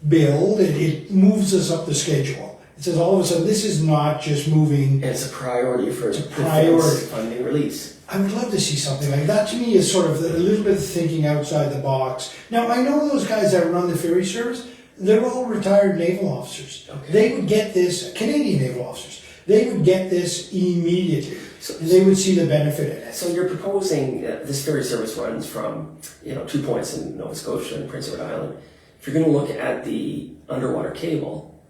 build, it moves us up the schedule. It says all of a sudden this is not just moving. And it's a priority for priority funding release. I would love to see something like that. To me is sort of a little bit of thinking outside the box. Now I know those guys that run the ferry service, they're all retired naval officers. Okay. They would get this, Canadian naval officers, they would get this immediately. And they would see the benefit in it. So you're proposing this ferry service runs from 2 points in Nova Scotia and Prince Edward Island. If you're going to look at the underwater cable,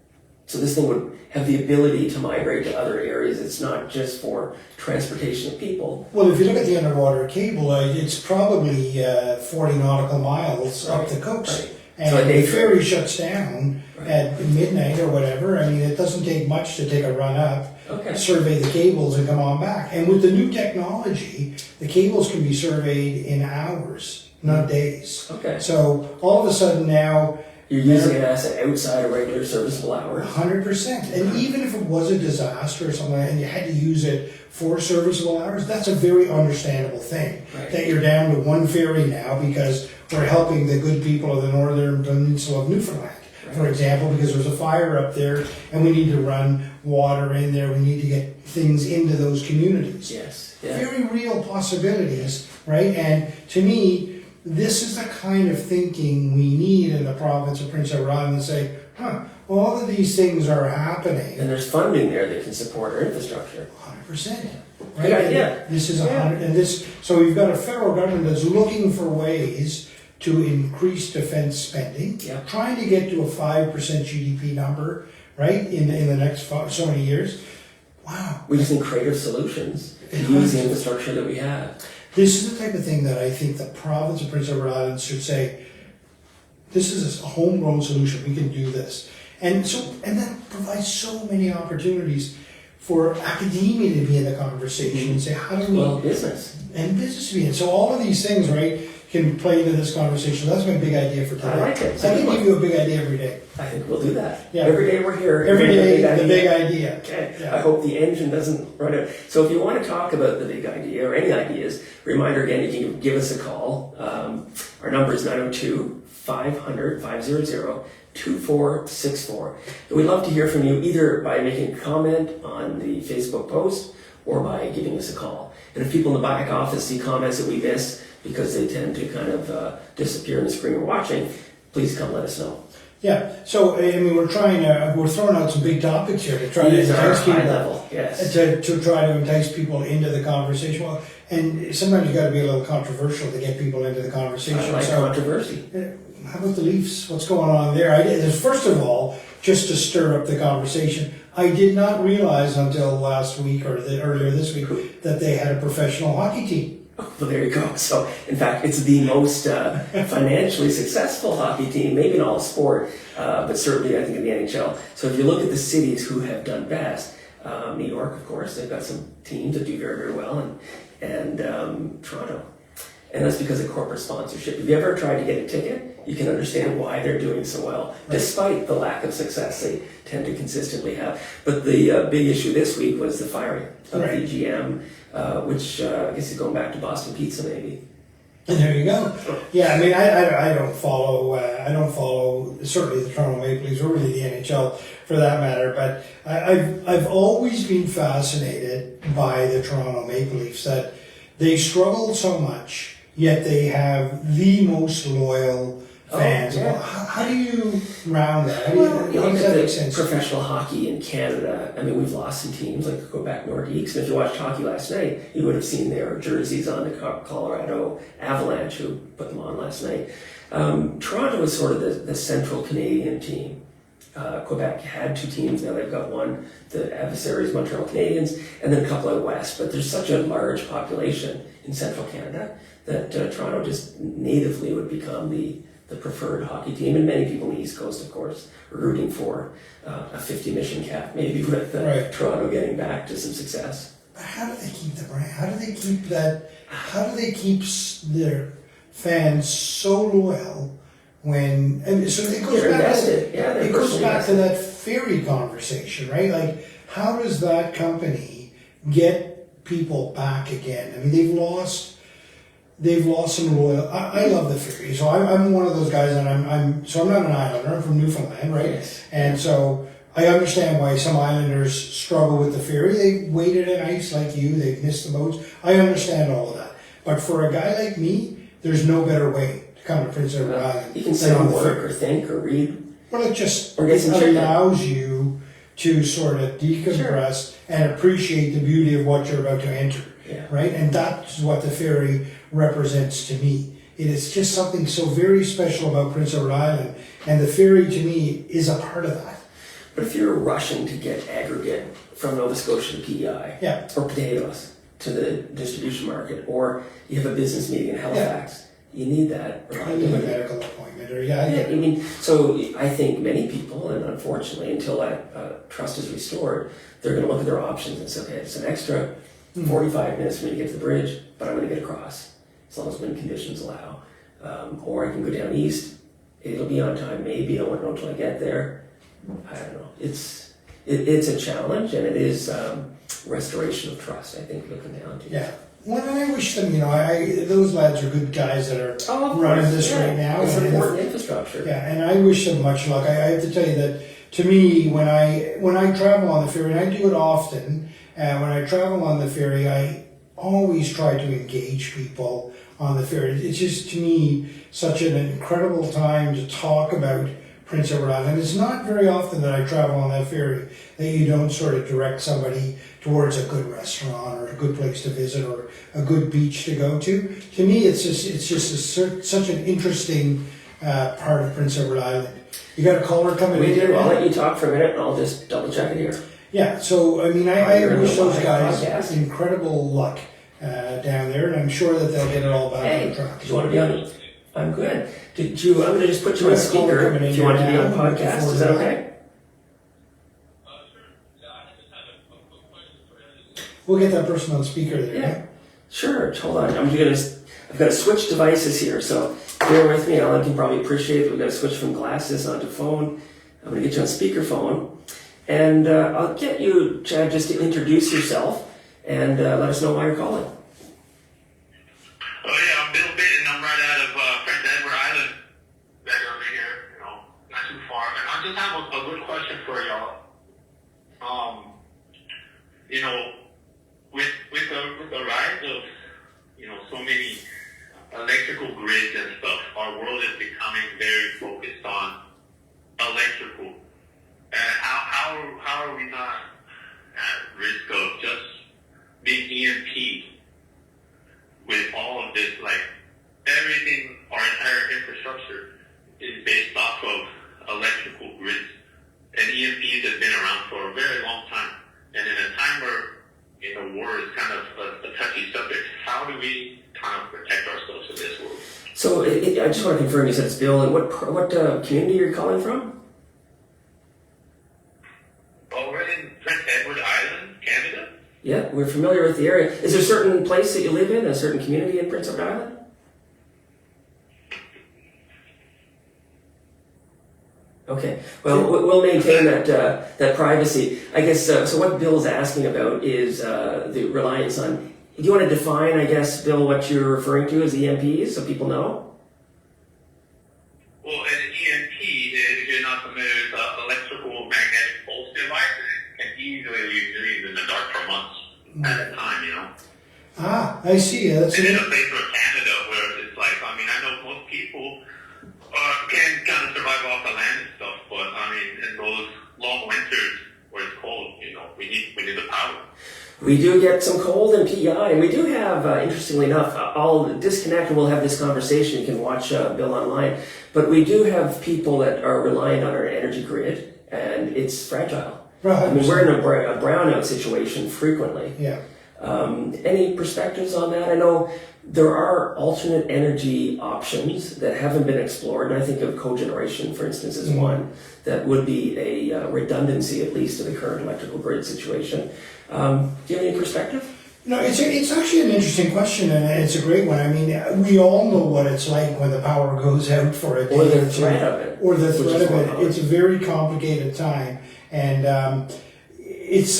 so this thing would have the ability to migrate to other areas. It's not just for transportation of people. Well, if you look at the underwater cable, it's probably 40 nautical miles up the coast. Right. And so the ferry shuts down at midnight or whatever. I mean, it doesn't take much to take a run up, survey the cables and come on back. And with the new technology, the cables can be surveyed in hours, not days. Okay. So all of a sudden now, you're using an asset outside of regular serviceable hours. 100%. And even if it was a disaster or something and you had to use it for serviceable hours, that's a very understandable thing. Right. That you're down to one ferry now because we're helping the good people of the northern peninsula of Newfoundland, for example, because there's a fire up there and we need to run water in there. We need to get things into those communities. Yes. Yeah. Very real possibilities, right? And to me, this is the kind of thinking we need in the province of Prince Edward Island and say, all of these things are happening. And there's funding there that can support our infrastructure. 100%. Right? Good idea. And this is 100, and this, so we've got a federal government that's looking for ways to increase defense spending, trying to get to a 5% GDP number, right, in the next so many years. Wow. We just need creative solutions to use the infrastructure that we have. This is the type of thing that I think the province of Prince Edward Island should say, this is a homegrown solution, we can do this. And that provides so many opportunities for academia to be in the conversation and say, how do we... Well, business. And business to be in. So all of these things, right, can play into this conversation. That's my big idea for today. I like it. I can give you a big idea every day. I think we'll do that. Yeah. Every day we're here. Every day, the big idea. Okay. Yeah. I hope the engine doesn't run out. So if you want to talk about the big idea or any ideas, reminder again, you can give us a call. Our number is 902-500-500-2464. And we'd love to hear from you either by making a comment on the Facebook post or by giving us a call. And if people in the back office see comments that we miss because they tend to kind of disappear in the screen we're watching, please come let us know. Yeah, so I mean, we're throwing out some big topics here to try to entice people. Level, yes. To try to entice people into the conversation. Well, and sometimes you got to be a little controversial to get people into the conversation. I like controversy. How about the Leafs? What's going on there? First of all, just to stir up the conversation, I did not realize until last week or earlier this week that they had a professional hockey team. Well, there you go. So, in fact, it's the most financially successful hockey team, maybe in all sport, but certainly I think in the NHL. So if you look at the cities who have done best, New York, of course, they've got some teams that do very, very well, and Toronto. And that's because of corporate sponsorship. If you ever tried to get a ticket, you can understand why they're doing so well, despite the lack of success they tend to consistently have. But the big issue this week was the firing of the GM, which I guess is going back to Boston Pizza, maybe. And there you go. Yeah, I mean, I don't follow certainly the Toronto Maple Leafs or really the NHL for that matter. But I've always been fascinated by the Toronto Maple Leafs, that they struggle so much, yet they have the most loyal fans. Oh, yeah. How do you round that? How You look does at that make the sense? professional hockey in Canada. I mean, we've lost some teams like Quebec Nordiques. And if you watched hockey last night, you would have seen their jerseys on the Colorado Avalanche, who put them on last night. Toronto is sort of the central Canadian team. Quebec had two teams, now they've got one, the adversaries, Montreal Canadiens, and then a couple out west. But there's such a large population in central Canada that Toronto just natively would become the preferred hockey team, and many people on the East Coast, of course, are rooting for a 50 mission cap, maybe with Toronto getting back to some success. But how do they keep the brand? How do they keep that? How do they keep their fans so loyal when? And so it goes They're back. invested. It goes back to that Ferry conversation, right? Like, how does that company get people back again? I mean, they've lost some loyal. I love the Ferry, so I'm one of those guys, and I'm not an Islander. I'm from Newfoundland, right? Yes. And so I understand why some Islanders struggle with the Ferry. They waited in ice like you. They've missed the boats. I understand all of that. But for a guy like me, there's no better way to come to Prince Edward Island. You can sit on work or think or read. Well, it just it allows you to sort of decompress and appreciate the beauty of what you're about to enter, right? And that's what the Ferry represents to me. It is just something so very special about Prince Edward Island, and the Ferry to me is a part of that. But if you're rushing to get aggregate from Nova Scotia to PEI, or potatoes to the distribution market, or you have a business meeting in Halifax, you need that reliability. You need a medical appointment, or I mean, so I think many people, and unfortunately, until that trust is restored, they're going to look at their options and say, okay, it's an extra 45 minutes for me to get to the bridge, but I'm going to get across, as long as wind conditions allow. Or I can go down east, it'll be on time, maybe, I won't know until I get there. I don't know. It's a challenge, and it is restoration of trust, I think, looking down to. Yeah. Well, and I wish them, those lads are good guys that are running this right now. It's important infrastructure. Yeah, and I wish them much luck. I have to tell you that, to me, when I travel on the Ferry, and I do it often, when I travel on the Ferry, I always try to engage people on the Ferry. It's just, to me, such an incredible time to talk about Prince Edward Island. It's not very often that I travel on that ferry that you don't sort of direct somebody towards a good restaurant or a good place to visit or a good beach to go to. To me, it's just such an interesting part of Prince Edward Island. You got a caller coming in? We do. I'll let you talk for a minute, and I'll just double check it here. Yeah. So I mean, I wish those guys incredible luck down there, and I'm sure that they'll get it all back on track. Do you want to be on it? I'm good. I'm going to just put you on speaker if you want to be on the podcast. Is that okay? We'll get that person on speaker there. Yeah. Sure. Hold on. I've got to switch devices here, so bear with me. Alan can probably appreciate that we've got to switch from glasses onto phone. I'm going to get you on speakerphone, and I'll get you, Chad, just to introduce yourself and let us know why you're calling. Oh yeah, I'm Bill Bitten. I'm right out of Prince Edward Island, back over here. Not too far. And I just have a good question for y'all. With the rise of so many electrical grids and stuff, our world is becoming very focused on electrical. And how are we not at risk of just being EMP with all of this? Like everything, our entire infrastructure is based off of electrical grids, and EMPs have been around for a very long time. And in a time where war is kind of a touchy subject, how do we kind of protect ourselves in this world? So I just want to confirm, you said it's Bill, and what community you're calling from? Oh, we're in Prince Edward Island, Canada. Yeah, we're familiar with the area. Is there a certain place that you live in, a certain community in Prince Edward Island? Okay, well, we'll maintain that privacy. I guess, so what Bill's asking about is the reliance on... Do you want to define, I guess, Bill, what you're referring to as EMPs, so people know? Well, an EMP, if you're not familiar with electrical magnetic pulse device, it can easily leave dreams in the dark for months at a time, Ah, I see. That's in a place like Canada where it's like, I know most people can kind of survive off the land and stuff, but in those long winters where it's cold, we need the power. We do get some cold in PEI, and we do have, interestingly enough, I'll disconnect and we'll have this conversation. You can watch Bill online. But we do have people that are reliant on our energy grid, and it's fragile. Right. We're in a brownout situation frequently. Yeah. Any perspectives on that? I know there are alternate energy options that haven't been explored, and I think of cogeneration, for instance, as one that would be a redundancy, at least, to the current electrical grid situation. Do you have any perspective? No, it's actually an interesting question, and it's a great one. I mean, we all know what it's like when the power goes out for a day. Or the threat of it. Or the threat of it. It's a very complicated time, and it's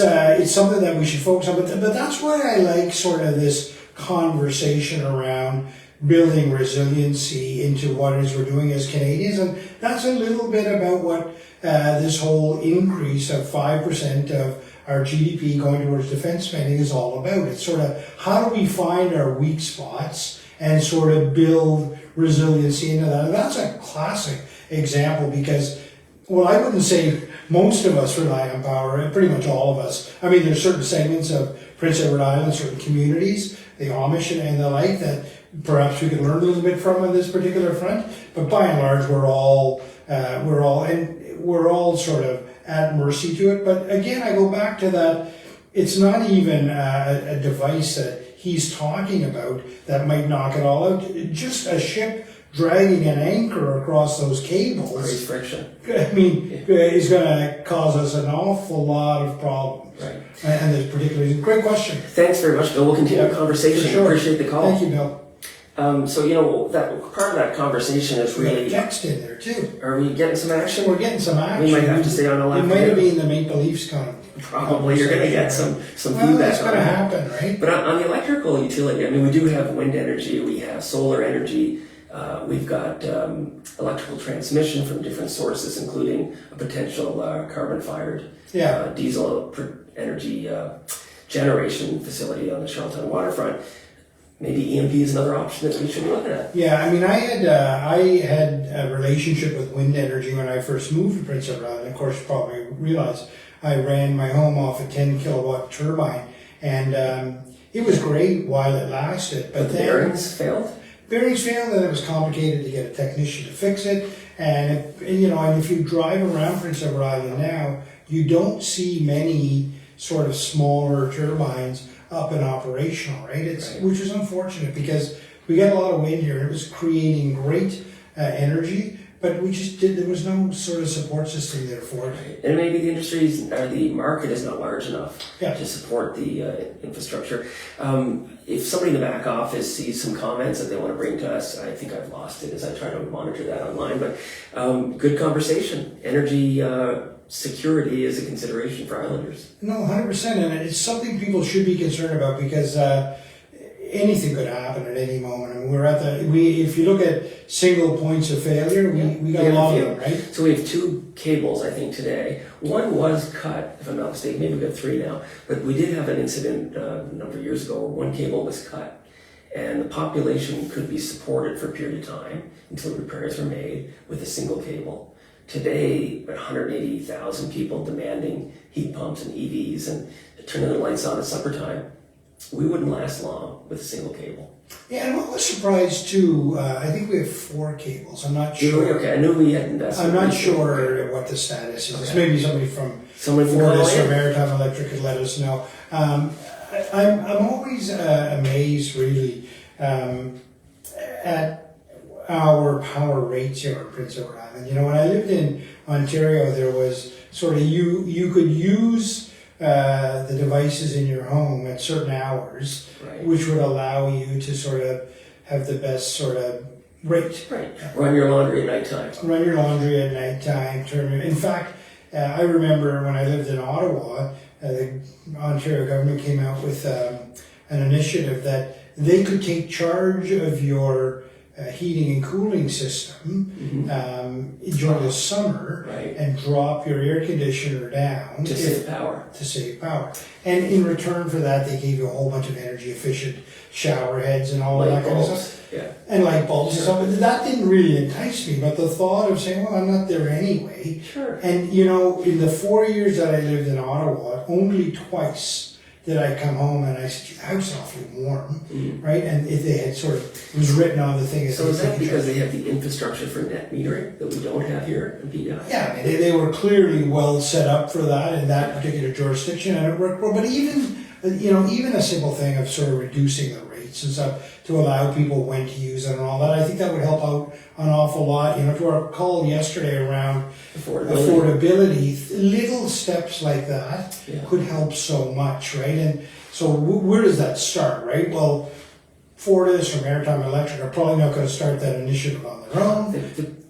something that we should focus on. But that's why I like sort of this conversation around building resiliency into what it is we're doing as Canadians, and that's a little bit about what this whole increase of 5% of our GDP going towards defense spending is all about. It's sort of how do we find our weak spots and sort of build resiliency into that. And that's a classic example because, well, I wouldn't say most of us rely on power, pretty much all of us. I mean, there's certain segments of Prince Edward Island, certain communities, the Amish and the like, that perhaps we could learn a little bit from on this particular front. But by and large, we're all sort of at mercy to it. But again, I go back to that. It's not even a device that he's talking about that might knock it all out. Just a ship dragging an anchor across those cables. Great friction. I mean, is going to cause us an awful lot of problems. Right. And there's particularly great question. Thanks very much, Bill. We'll continue the conversation. For sure. Appreciate the call. Thank you, Bill. So, that part of that conversation is really... We got text in there, too. Are we getting some action? We're getting some action. We might have to stay on the We left. might have been the Maple Leafs Probably. You're going to get some well, feedback that's on going to that. happen, right? But on the electrical utility, I mean, we do have wind energy, we have solar energy, we've got electrical transmission from different sources, including a potential carbon-fired diesel energy generation facility on the Charlottetown waterfront. Maybe EMP is another option that we should be looking at. Yeah, I mean, I had a relationship with wind energy when I first moved to Prince Edward Island. Of course, you probably realize I ran my home off a 10 kilowatt turbine, and it was great while it lasted. But then bearings failed? Bearings failed, and it was complicated to get a technician to fix it. And if you drive around Prince Edward Island now, you don't see many sort of smaller turbines up and operational, right? Which is unfortunate because we get a lot of wind here, and it was creating great energy, but there was no sort of support system there for it. Right. And maybe the the market is not large enough Yeah. to support the infrastructure. If somebody in the back office sees some comments that they want to bring to us, I think I've lost it as I try to monitor that online, but good conversation. Energy security is a consideration for Islanders. No, 100%, and it's something people should be concerned about because anything could happen at any moment. I mean, if you look at single points of failure, we got a lot of them, right? So we have 2 cables, I think, today. One was cut, if I'm not mistaken. Maybe we've got 3 now. But we did have an incident a number of years ago where one cable was cut. And the population could be supported for a period of time until repairs were made with a single cable. Today, 180,000 people demanding heat pumps and EVs and turning the lights on at supper time. We wouldn't last long with a single cable. Yeah, and what was surprised too, I think we have 4 cables. I'm not sure. Okay, I knew we had invested. I'm not sure what the status is. Okay. Maybe somebody from Fortis or Maritime Electric could let us know. I'm always amazed, really, at our power rates here in Prince Edward Island. You know, when I lived in Ontario, there was sort of you could use the devices in your home at certain hours, Right. which would allow you to sort of have the best sort of rate. Right. Run your laundry at nighttime. Run your laundry at nighttime. In fact, I remember when I lived in Ottawa, the Ontario government came out with an initiative that they could take charge of your heating and cooling system during the summer, Right. and drop your air conditioner down To save power. to save power. And in return for that, they gave you a whole bunch of energy efficient shower heads and all of that kind of stuff. Yeah. And light bulbs and stuff. But that didn't really entice me. But the thought of saying, well, I'm not there anyway. Sure. And, you know, in the 4 years that I lived in Ottawa, only twice did I come home and I said, the house is awfully warm, right? And if they had sort of, it was written on the thing. So is that because they have the infrastructure for net metering that we don't have here in PEI? Yeah, I mean, they were clearly well set up for that in that particular jurisdiction, and it worked well. But even even a simple thing of sort of reducing the rates and stuff to allow people when to use it and all that, I think that would help out an awful lot. To our call yesterday around affordability, little steps like that could help so much, right? And so where does that start, right? Well, Fortis or Maritime Electric are probably not going to start that initiative on their own.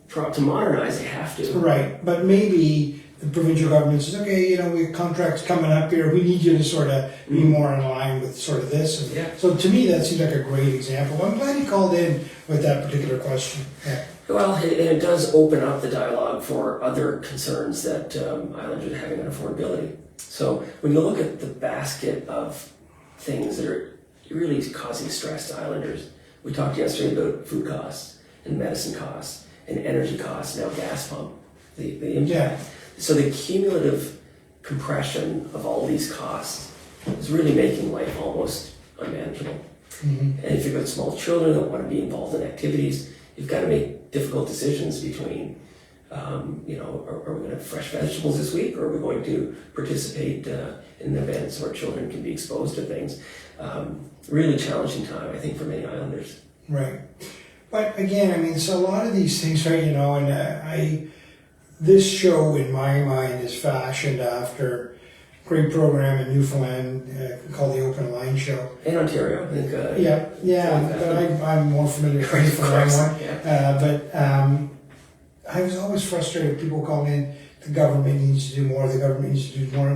To modernize, they have to. Right, but maybe the provincial government says, okay, we have contracts coming up here, we need you to sort of be more in line with sort of this. And so to me, that seems like a great example. I'm glad you called in with that particular question. Yeah. Well, and it does open up the dialogue for other concerns that Islanders are having on affordability. So when you look at the basket of things that are really causing stress to Islanders, we talked yesterday about food costs and medicine costs and energy costs, now gas pump, the impact. Yeah. So the cumulative compression of all these costs is really making life almost unmanageable. And if you've got small children that want to be involved in activities, you've got to make difficult decisions between, are we going to have fresh vegetables this week, or are we going to participate in events where children can be exposed to things? Really challenging time, I think, for many Islanders. Right. But again, so a lot of these things, right, and this show in my mind is fashioned after a great program in Newfoundland called the Open Line Show. In Ontario, I think. But I'm more familiar with the Newfoundland one. Yeah. But I was always frustrated with people calling in, the government needs to do more, the government needs to do more.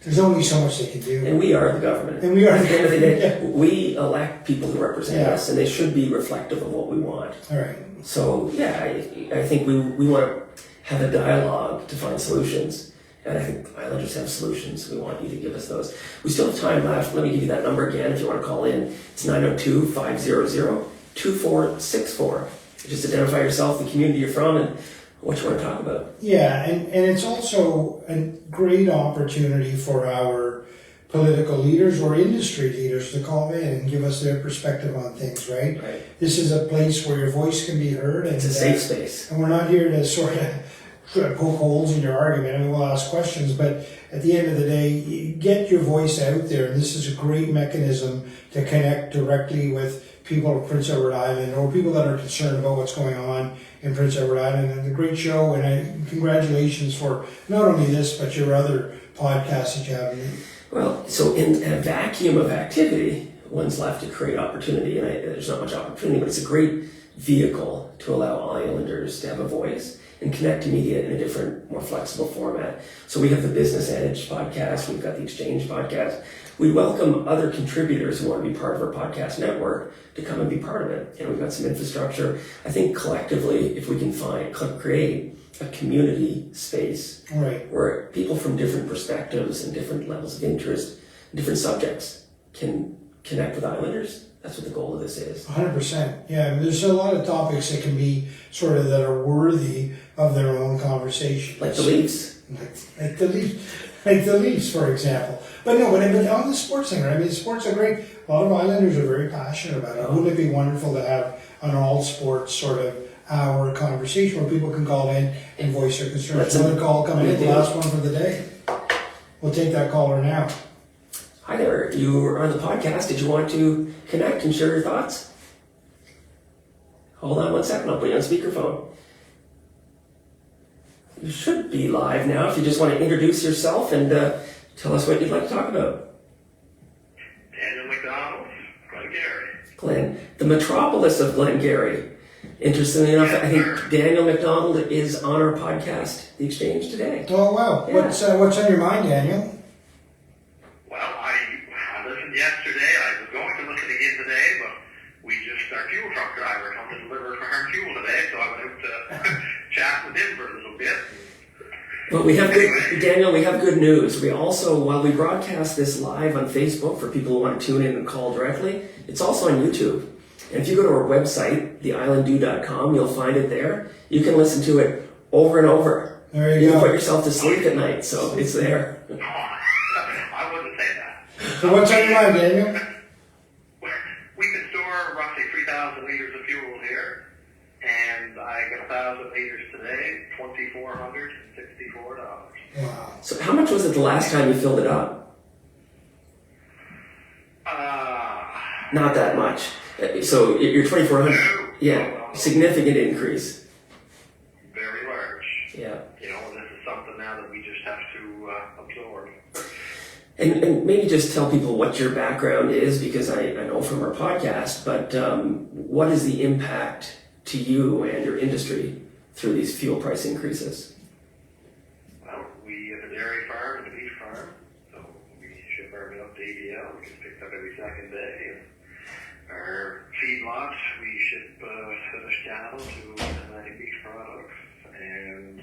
There's only so much they can do. And we are the government. And we are At the end of the day, yeah. we elect people who represent us, and they should be reflective of what we want. All right. So, I think we want to have a dialogue to find solutions. And I think Islanders have solutions. We want you to give us those. We still have time left. Let me give you that number again if you want to call in. It's 902-500-2464. Just identify yourself, the community you're from, and what you want to talk about. Yeah, and it's also a great opportunity for our political leaders or industry leaders to call in and give us their perspective on things, right? This is a place where your voice can be heard. And it's a safe space. And we're not here to sort of poke holes in your argument. We'll ask questions, but at the end of the day, get your voice out there. And this is a great mechanism to connect directly with people of Prince Edward Island or people that are concerned about what's going on in Prince Edward Island. And a great show, and congratulations for not only this, but your other podcasts that you have. Well, so in a vacuum of activity, one's left to create opportunity, and there's not much opportunity, but it's a great vehicle to allow Islanders to have a voice and connect to media in a different, more flexible format. So we have the Business Edge podcast, we've got the Exchange podcast. We welcome other contributors who want to be part of our podcast network to come and be part of it. And we've got some infrastructure. I think collectively, if we can create a community space where people from different perspectives and different levels of interest, and different subjects can connect with Islanders, that's what the goal of this is. 100%. Yeah, there's a lot of topics that can be sort of that are worthy of their own conversation. Like the Leafs. Like the Leafs, for example. But on the sports thing, right? Sports are great. A lot of Islanders are very passionate about it. Wouldn't it be wonderful to have an all sports sort of hour conversation where people can call in and voice their concerns? Another call coming in, the last one for the day. We'll take that caller now. Hi there, you were on the podcast. Did you want to connect and share your thoughts? Hold on 1 second, I'll put you on speakerphone. You should be live now if you just want to introduce yourself and tell us what you'd like to talk about. Daniel McDonald, Glengarry. Glen, the metropolis of Glengarry. Interestingly enough, I think Daniel McDonald is on our podcast, The Exchange, today. Oh, wow. Yeah. What's on your mind, Daniel? Well, I listened yesterday. I was going to listen again today, but our fuel truck driver come to deliver our fuel today, so I went out to chat with him for a little bit. Well, we have Daniel, we have good news. We also, while we broadcast this live on Facebook for people who want to tune in and call directly, it's also on YouTube. And if you go to our website, theislanddew.com, you'll find it there. You can listen to it over and over. There you you can go. put yourself to sleep at night, so it's there. Oh, I wouldn't say that. So what's on your mind, Daniel? We can store roughly 3,000 liters of fuel here, and I got 1,000 liters today, $2,464. Wow. So how much was it the last time you filled it up? Not that much. So your 2,400, No. yeah, significant increase. Very large. Yeah. You know, and this is something now that we just have to absorb. And maybe just tell people what your background is, because I know from our podcast, but what is the impact to you and your industry through these fuel price increases? Well, we have a dairy farm and a beef farm, so we ship our milk to ADL, which is picked up every second day. And our feedlot, we ship finished cattle to Atlantic Beef Products and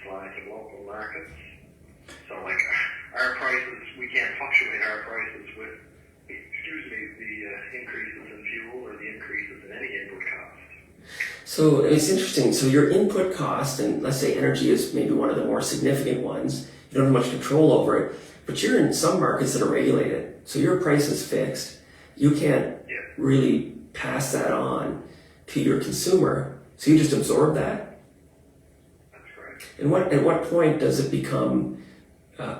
supply to local markets. So, like, our prices, we can't fluctuate our prices with, the increases in fuel or the increases in any input cost. So it's interesting. So your input cost, and let's say energy is maybe one of the more significant ones, you don't have much control over it, but you're in some markets that are regulated. So your price is fixed. You can't really pass that on to your consumer. So you just absorb that. That's correct. And at what point does it become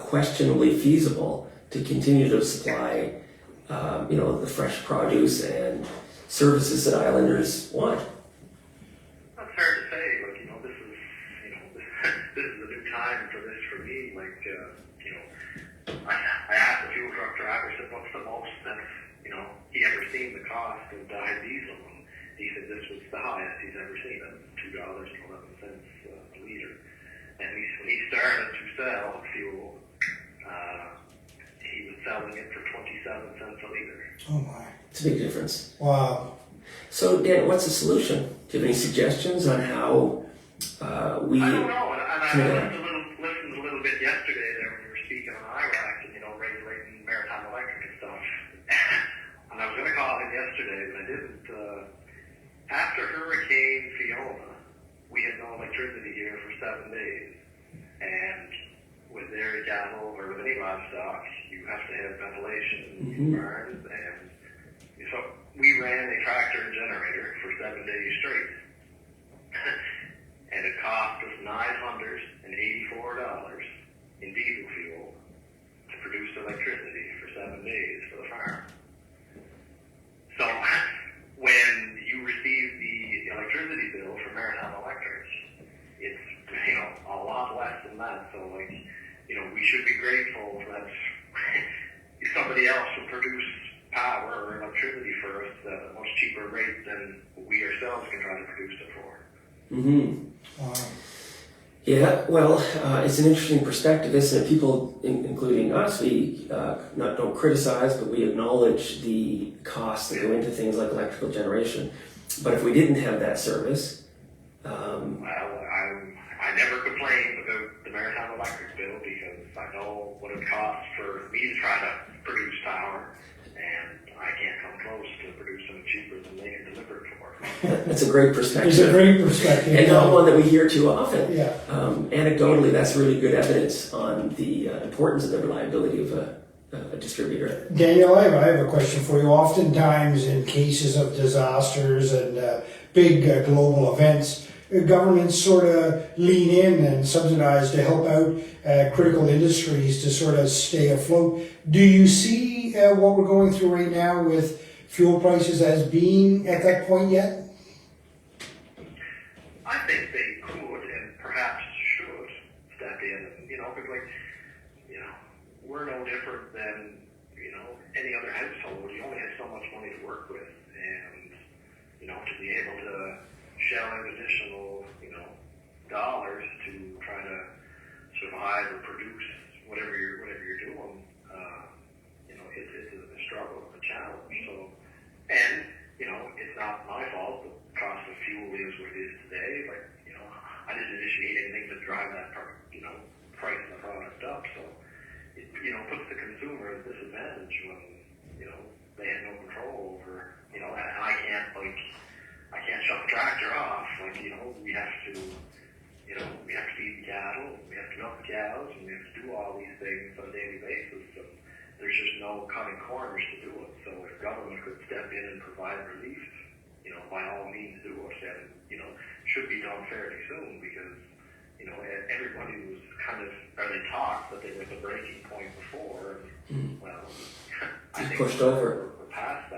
questionably feasible to continue to supply, the fresh produce and services that islanders want? That's hard to say. Like, this is, this is a new time for me. Like, I asked the fuel truck driver, I said, what's the most that, he ever seen the cost of dyed diesel? And he said this was the highest he's ever seen it, $2.11 a liter. And when he started to sell fuel, he was selling it for 27 cents a liter. Oh my. It's a big difference. Wow. So, Dan, what's the solution? Do you have any suggestions on how we... I don't know, and I listened a little bit yesterday there when you were speaking on Iraq and, regulating maritime electric and stuff. And I was going to call in yesterday, but I didn't. After Hurricane Fiona, we had no electricity here for 7 days. And with dairy cattle or with any livestock, you have to have ventilation in barns. And so we ran a tractor and generator for 7 days straight. And it cost us $984 in diesel fuel to produce electricity for 7 days for the farm. So when you receive the electricity bill for Maritime Electric, it's a lot less than that. So we should be grateful that somebody else will produce power or electricity for us at a much cheaper rate than we ourselves can try to produce it for. Wow. Yeah, well, it's an interesting perspective, isn't it? People, including us, we don't criticize, but we acknowledge the costs that go into things like electrical generation. But if we didn't have that service... I never complained about the Maritime Electric bill because I know what it costs for me to try to produce power, and I can't come close to producing it cheaper than they can deliver it for. That's a great perspective. It's a great perspective. And not one that we hear too often. Yeah. Anecdotally, that's really good evidence on the importance of the reliability of a distributor. Daniel, I have a question for you. Oftentimes in cases of disasters and big global events, governments sort of lean in and subsidize to help out critical industries to sort of stay afloat. Do you see what we're going through right now with fuel prices as being at that point yet? I think they could and perhaps should step in, and because we're no different than any other household. You only have so much money to work with, and to be able to shell out additional dollars to try to survive or produce whatever you're doing, it's a struggle, a challenge. So, and it's not my fault. The cost of fuel is what it is today. But I didn't initiate anything to drive that price of the product up. So it puts the consumer at a disadvantage when they have no control over and I can't shut the tractor off. We have to feed the cattle, we have to milk the cows, and we have to do all these things on a daily basis. And there's just no cutting corners to do it. So if government could step in and provide relief, by all means do it. And should be done fairly soon because everybody was they talked that they were at the breaking point before. And, well, I think pushed over. We're past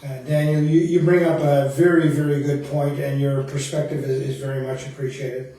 Daniel, you bring up a very, very good point, and your perspective is very much appreciated.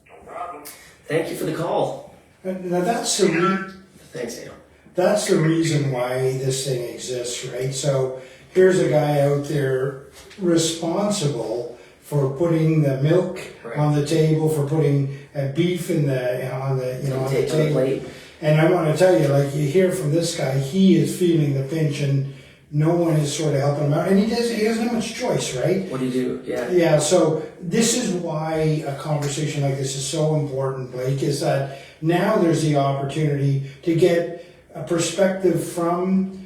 No problem. Thank you for the call. Now that's the Thanks, Daniel. that's the reason why this thing exists, right? So here's a guy out there responsible for putting the milk Right. on the table, for putting beef on the table. Plate. And I want to tell you, like you hear from this guy, he is feeling the pinch, and no one is sort of helping him out, and he doesn't have much choice, right? What do you do? Yeah. Yeah, so this is why a conversation like this is so important, Blake, is that now there's the opportunity to get a perspective from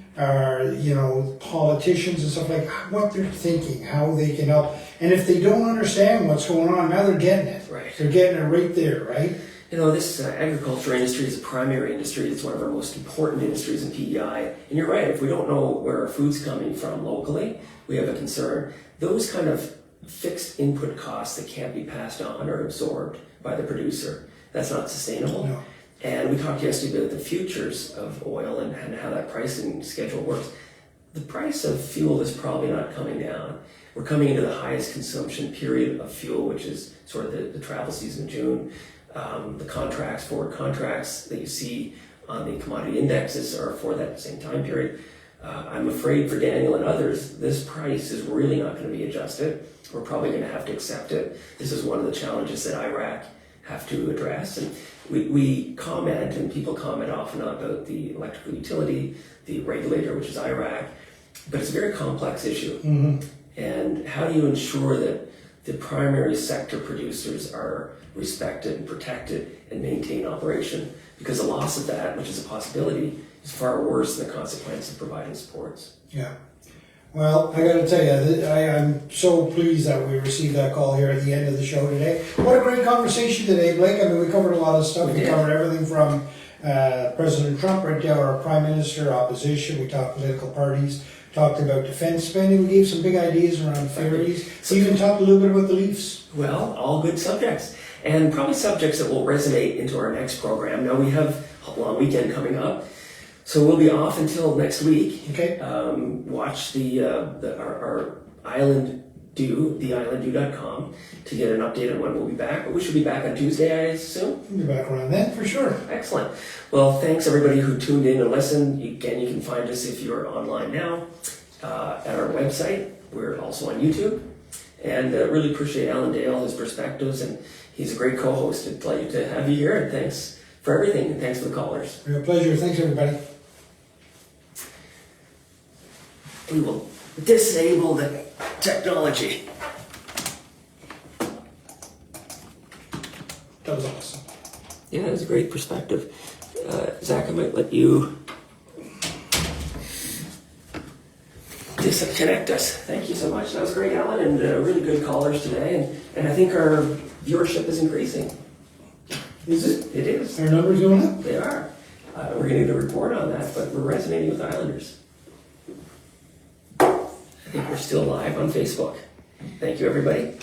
politicians and stuff, like what they're thinking, how they can help. And if they don't understand what's going on, now they're getting it. Right. They're getting it right there, right? This agriculture industry is a primary industry. It's one of our most important industries in PEI. And you're right, if we don't know where our food's coming from locally, we have a concern. Those kind of fixed input costs that can't be passed on or absorbed by the producer, that's not sustainable. No. And we talked yesterday about the futures of oil and how that pricing schedule works. The price of fuel is probably not coming down. We're coming into the highest consumption period of fuel, which is sort of the travel season in June. The forward contracts that you see on the commodity indexes are for that same time period. I'm afraid for Daniel and others, this price is really not going to be adjusted. We're probably going to have to accept it. This is one of the challenges that Iraq have to address. And we comment, and people comment often about the electrical utility, the regulator, which is Iraq, but it's a very complex issue. Mm-hmm. And how do you ensure that the primary sector producers are respected and protected and maintain operation? Because the loss of that, which is a possibility, is far worse than the consequence of providing supports. Yeah. Well, I got to tell you, I'm so pleased that we received that call here at the end of the show today. What a great conversation today, Blake. I mean, we covered a lot of stuff. We covered everything from President Trump right down to our Prime Minister, opposition. We talked political parties, talked about defense spending. We gave some big ideas around ferries. We even talked a little bit about the Leafs. Well, all good subjects. And probably subjects that will resonate into our next program. Now, we have a long weekend coming up, so we'll be off until next week. Okay. Watch our Island Do, theislanddo.com, to get an update on when we'll be back. But we should be back on Tuesday, I assume. We'll be back around then, for sure. Excellent. Well, thanks everybody who tuned in and listened. Again, you can find us if you're online now at our website. We're also on YouTube. And really appreciate Allan Dale, his perspectives, and he's a great co-host. It's delighted to have you here, and thanks for everything, and thanks for the callers. Real pleasure. Thanks, everybody. We will disable the technology. That was awesome. Yeah, it was a great perspective. Zach, I might let you disconnect us. Thank you so much. That was great, Alan, and really good callers today. And I think our viewership is increasing. Is it? It is. Our numbers going up? They are. We're going to need a report on that, but we're resonating with Islanders. I think we're still live on Facebook. Thank you, everybody.